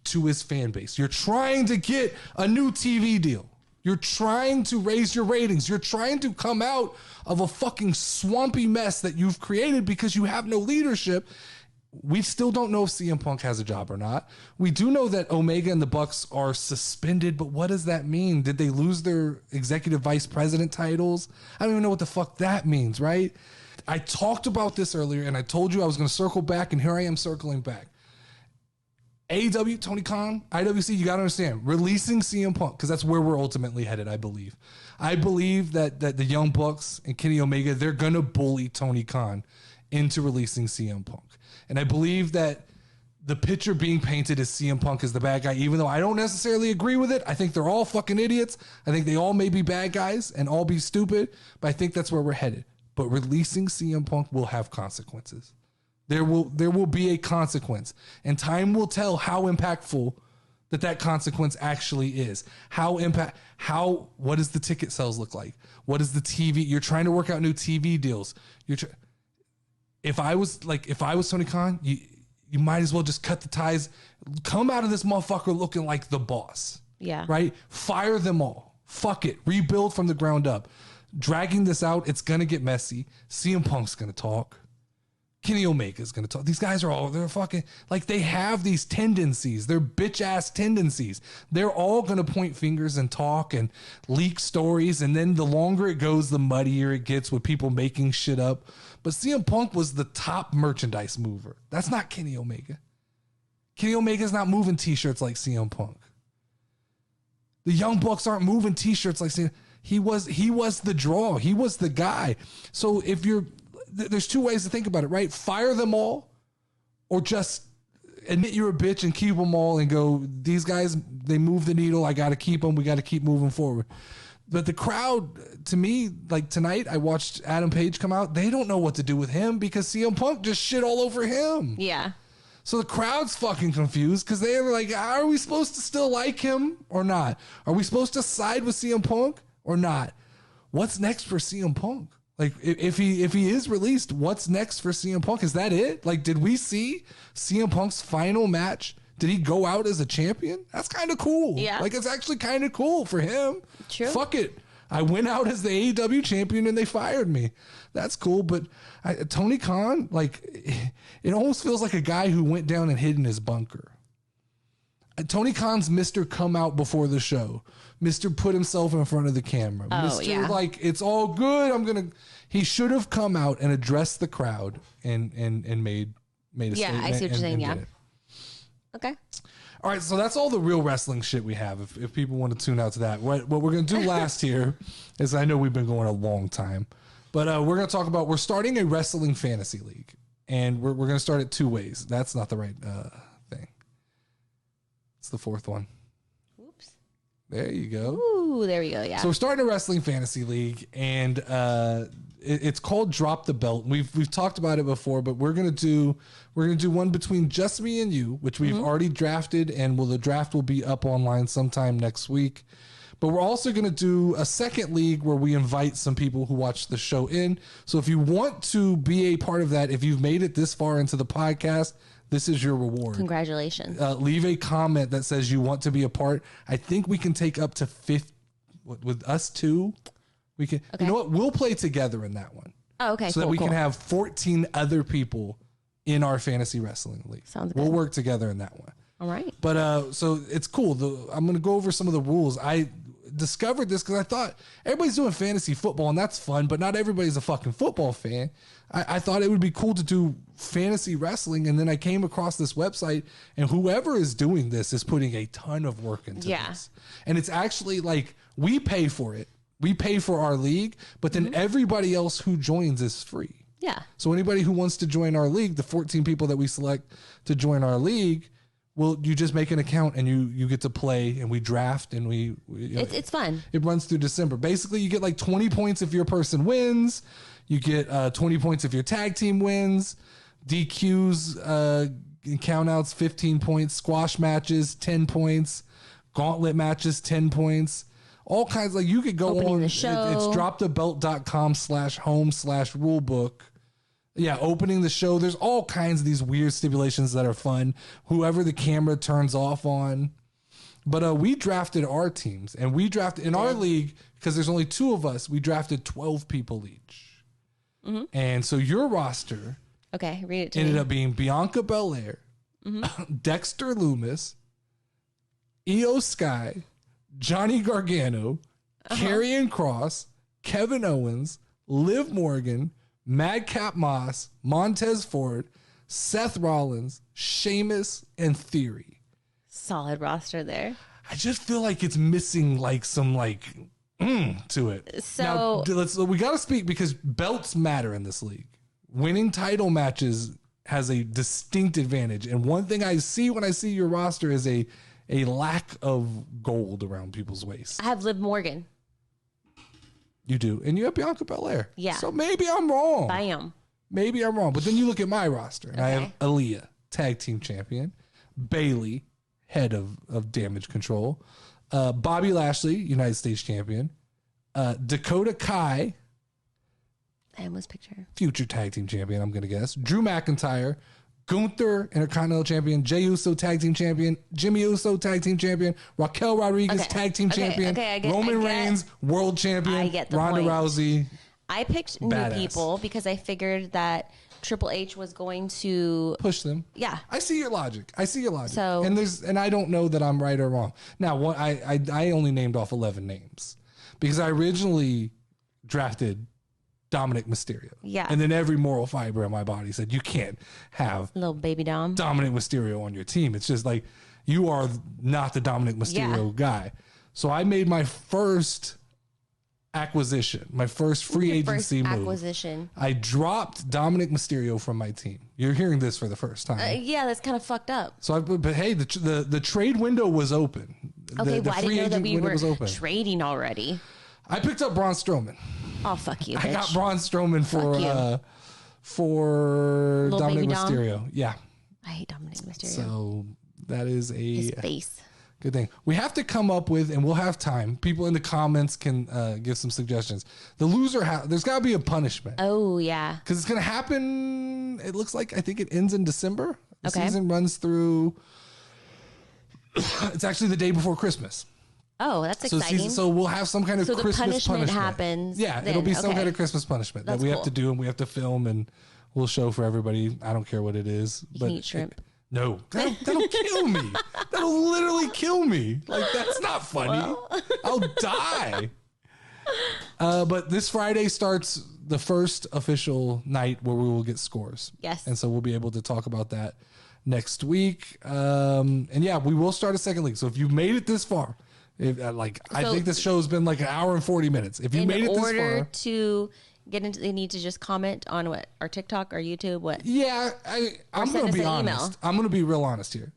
to his fan base. You're trying to get a new TV deal. You're trying to raise your ratings. You're trying to come out of a fucking swampy mess that you've created because you have no leadership. We still don't know if CM Punk has a job or not. We do know that Omega and the Bucks are suspended, but what does that mean? Did they lose their executive vice president titles? I don't even know what the fuck that means, right? I talked about this earlier, and I told you I was going to circle back, and here I am circling back. AEW, Tony Khan, IWC, you got to understand, releasing CM Punk, because that's where we're ultimately headed, I believe. I believe that the Young Bucks and Kenny Omega, they're going to bully Tony Khan into releasing CM Punk. And I believe that the picture being painted as CM Punk is the bad guy, even though I don't necessarily agree with it. I think they're all fucking idiots. I think they all may be bad guys and all be stupid, but I think that's where we're headed. But releasing CM Punk will have consequences. There will be a consequence, and time will tell how impactful that consequence actually is. What does the ticket sales look like? What is the TV? You're trying to work out new TV deals. If I was Tony Khan, you might as well just cut the ties, come out of this motherfucker looking like the boss. Yeah. Right? Fire them all. Fuck it. Rebuild from the ground up. Dragging this out, it's going to get messy. CM Punk's going to talk. Kenny Omega's going to talk. These guys they're fucking, like, they have these tendencies. They're bitch-ass tendencies. They're all going to point fingers and talk and leak stories, and then the longer it goes, the muddier it gets with people making shit up. But CM Punk was the top merchandise mover. That's not Kenny Omega. Kenny Omega's not moving T-shirts like CM Punk. The Young Bucks aren't moving T-shirts like CM. He was the draw. He was the guy. So there's two ways to think about it, right? Fire them all, or just admit you're a bitch and keep them all and go, these guys, they move the needle. I got to keep them. We got to keep moving forward. But the crowd, to me, like tonight, I watched Adam Page come out. They don't know what to do with him because CM Punk just shit all over him. Yeah. So the crowd's fucking confused because they're like, are we supposed to still like him or not? Are we supposed to side with CM Punk or not? What's next for CM Punk? Like, if he is released, what's next for CM Punk? Is that it? Like, did we see CM Punk's final match? Did he go out as a champion? That's kind of cool. Yeah. Like, it's actually kind of cool for him. True. Fuck it. I went out as the AEW champion and they fired me. That's cool. But Tony Khan, like, it almost feels like a guy who went down and hid in his bunker. Tony Khan's Mr. Come Out before the show. Mr. Put himself in front of the camera. Mr. Like, it's all good. He should have come out and addressed the crowd and made a statement. Yeah, I see what you're saying. Yeah. Okay. All right, so that's all the real wrestling shit we have. If people want to tune out to that, what we're going to do last here is, I know we've been going a long time, but we're going to talk about, we're starting a wrestling fantasy league, and we're going to start it two ways. That's not the right thing. It's the fourth one. Oops. There you go. Ooh, there we go. Yeah. So we're starting a wrestling fantasy league, and it's called Drop the Belt. We've talked about it before, but we're gonna do one between just me and you, which we've already drafted, and the draft will be up online sometime next week. But we're also gonna do a second league where we invite some people who watch the show in. So if you want to be a part of that, if you've made it this far into the podcast, this is your reward. Congratulations. Leave a comment that says you want to be a part. I think we can take up to 50 with us two. We can. Okay. You know what? We'll play together in that one. Oh, okay. So that we can have 14 other people in our fantasy wrestling league. Sounds good. We'll work together in that one. All right. But so it's cool. I'm going to go over some of the rules. I discovered this because I thought everybody's doing fantasy football and that's fun, but not everybody's a fucking football fan. I thought it would be cool to do fantasy wrestling, and then I came across this website, and whoever is doing this is putting a ton of work into this. And it's actually like, we pay for it. We pay for our league, but then everybody else who joins is free. Yeah. So anybody who wants to join our league, the 14 people that we select to join our league, well, you just make an account and you get to play, and we draft, and it's fun. It runs through December. Basically, you get like 20 points if your person wins. You get 20 points if your tag team wins. DQs, countouts, 15 points. Squash matches, 10 points. Gauntlet matches, 10 points. All kinds. Like, you could go Opening on. the show. It's dropthebelt.com/home/rulebook. Yeah, opening the show. There's all kinds of these weird stipulations that are fun. Whoever the camera turns off on. But we drafted our teams, and we drafted in our league, because there's only 2 of us, we drafted 12 people each. Mm-hmm. And so your roster read it to ended me. up being Bianca Belair, Dexter Loomis, Io Sky, Johnny Gargano, Karrion Kross, Kevin Owens, Liv Morgan, Madcap Moss, Montez Ford, Seth Rollins, Sheamus, and Theory. Solid roster there. I just feel like it's missing like some to it. So now, we got to speak, because belts matter in this league. Winning title matches has a distinct advantage. And one thing I see when I see your roster is a lack of gold around people's waists. I have Liv Morgan. You do. And you have Bianca Belair. Yeah. So maybe I'm wrong. Bam. Maybe I'm wrong. But then you look at my roster, and I have Aaliyah, tag team champion. Bayley, head of damage control. Bobby Lashley, United States champion. Dakota Kai. I almost picture. Future tag team champion, I'm going to guess. Drew McIntyre. Gunther, Intercontinental champion. Jey Uso, tag team champion. Jimmy Uso, tag team champion. Raquel Rodriguez, tag team champion. Roman Reigns, world champion. I get the Ronda point. Rousey. I picked new people because I figured that Triple H was going to push them. Yeah. I see your logic. So, and I don't know that I'm right or wrong. Now, I only named off 11 names because I originally drafted Dominic Mysterio. Yeah. And then every moral fiber in my body said, you can't have little baby Dom. Dominic Mysterio on your team. It's just like, you are not the Dominic Mysterio guy. So I made my first acquisition, my first free agency move. Acquisition. I dropped Dominic Mysterio from my team. You're hearing this for the first time. Yeah, that's kind of fucked up. So, but hey, the trade window was open. Okay, the well, I didn't know that we were was open. trading already. I picked up Braun Strowman. Oh, fuck you, bitch. I got Braun Strowman for Little Dominic baby Dom? Mysterio. Yeah. I hate Dominic Mysterio. So that is his face. Good thing. We have to come up with, and we'll have time. People in the comments can give some suggestions. The loser, there's got to be a punishment. Oh, yeah. Because it's going to happen, it looks like, I think it ends in December. The Okay. season runs through, it's actually the day before Christmas. Oh, that's exciting. So we'll have some kind of So the Christmas punishment happens Yeah, then. it'll be some Okay. kind of Christmas punishment That's that we have cool. to do, and we have to film, and we'll show for everybody. I don't care what it is. You can eat shrimp. No, that'll kill me. That'll literally kill me. Like, that's not funny. I'll die. But this Friday starts the first official night where we will get scores. Yes. And so we'll be able to talk about that next week. And yeah, we will start a second league. So if you've made it this far, I think this show's been like an hour and 40 minutes. If you made it this far. In order to get into, they need to just comment on what, our TikTok or YouTube, what? Yeah, I'm going to be honest. I'm going to be real honest here.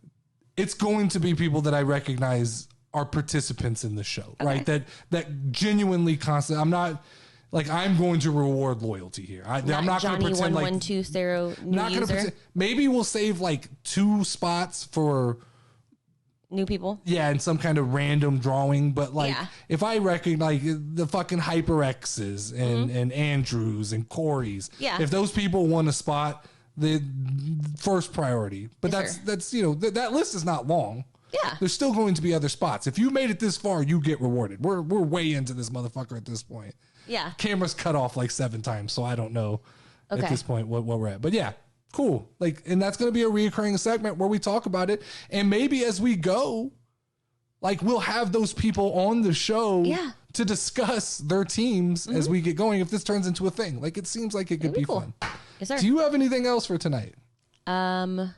It's going to be people that I recognize are participants in the show, right? That genuinely constant. I'm not like, I'm going to reward loyalty here. I'm not going to pretend like 1120 new not going to user. pretend. Maybe we'll save like 2 spots for New people. yeah, in some kind of random drawing. But like, if I recognize the fucking HyperX's and Andrews and Corey's, if those people won a spot, the first priority. But that's you know, that list is not long. Yeah. There's still going to be other spots. If you made it this far, you get rewarded. We're way into this motherfucker at this point. Yeah. Camera's cut off like 7 times, so I don't know at this point what we're at. But yeah, cool. Like, and that's going to be a reoccurring segment where we talk about it. And maybe as we go, like, we'll have those people on the show to discuss their teams as we get going. If this turns into a thing, like, it seems like it could be cool. fun. Yes, sir. Do you have anything else for tonight? Watch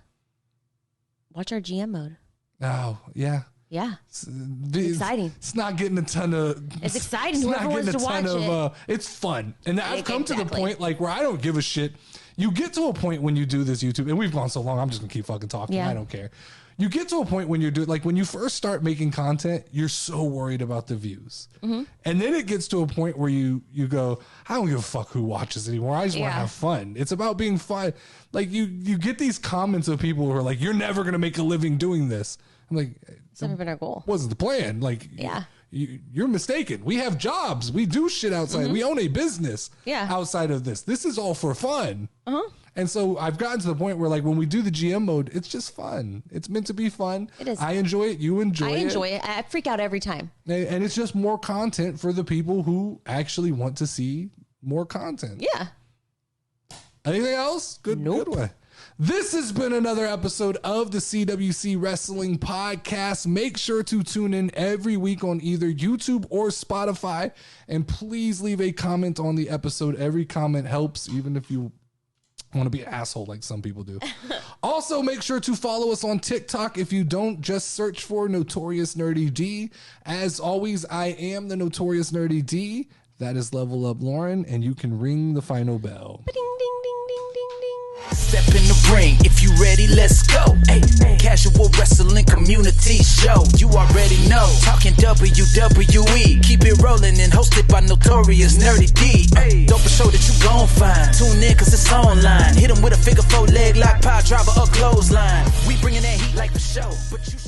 our GM mode. Oh, yeah. Yeah. It's exciting. It's not getting a ton of. It's exciting. It's Whoever not wants getting to a ton watch of. It's fun, and I've come to the Exactly. point like where I don't give a shit. You get to a point when you do this YouTube, and we've gone so long. I'm just gonna keep fucking talking. Yeah. I don't care. you get to a point when you're doing, like when you first start making content, you're so worried about the views. And then it gets to a point where you go, I don't give a fuck who watches anymore. I just want to have fun. It's about being fun. Like you get these comments of people who are like, you're never going to make a living doing this. I'm like, it's never been our goal. Wasn't the plan. Like, you're mistaken. We have jobs. We do shit outside. We own a business outside of this. This is all for fun. And so I've gotten to the point where, like, when we do the GM mode, it's just fun. It's meant to be fun. It is. I enjoy it. You enjoy it. I enjoy it. I freak out every time. And it's just more content for the people who actually want to see more content. Yeah. Anything else? Good one. This has been another episode of the CWC Wrestling Podcast. Make sure to tune in every week on either YouTube or Spotify. And please leave a comment on the episode. Every comment helps, even if you want to be an asshole like some people do. Also, make sure to follow us on TikTok. If you don't, just search for Notorious Nerdy D. As always, I am the Notorious Nerdy D. That is Level Up Lauren, and you can ring the final bell. Ding, ding, ding, ding, ding, ding. Step in the ring, if you ready, let's go. Hey, casual wrestling community show. You already know, talking WWE. Keep it rolling and hosted by Notorious Nerdy D. Don't be sure that you gon' find. Tune in cause it's online. Hit 'em with a figure 4 leg lock, power driver or clothesline. We bringing that heat like the show, but you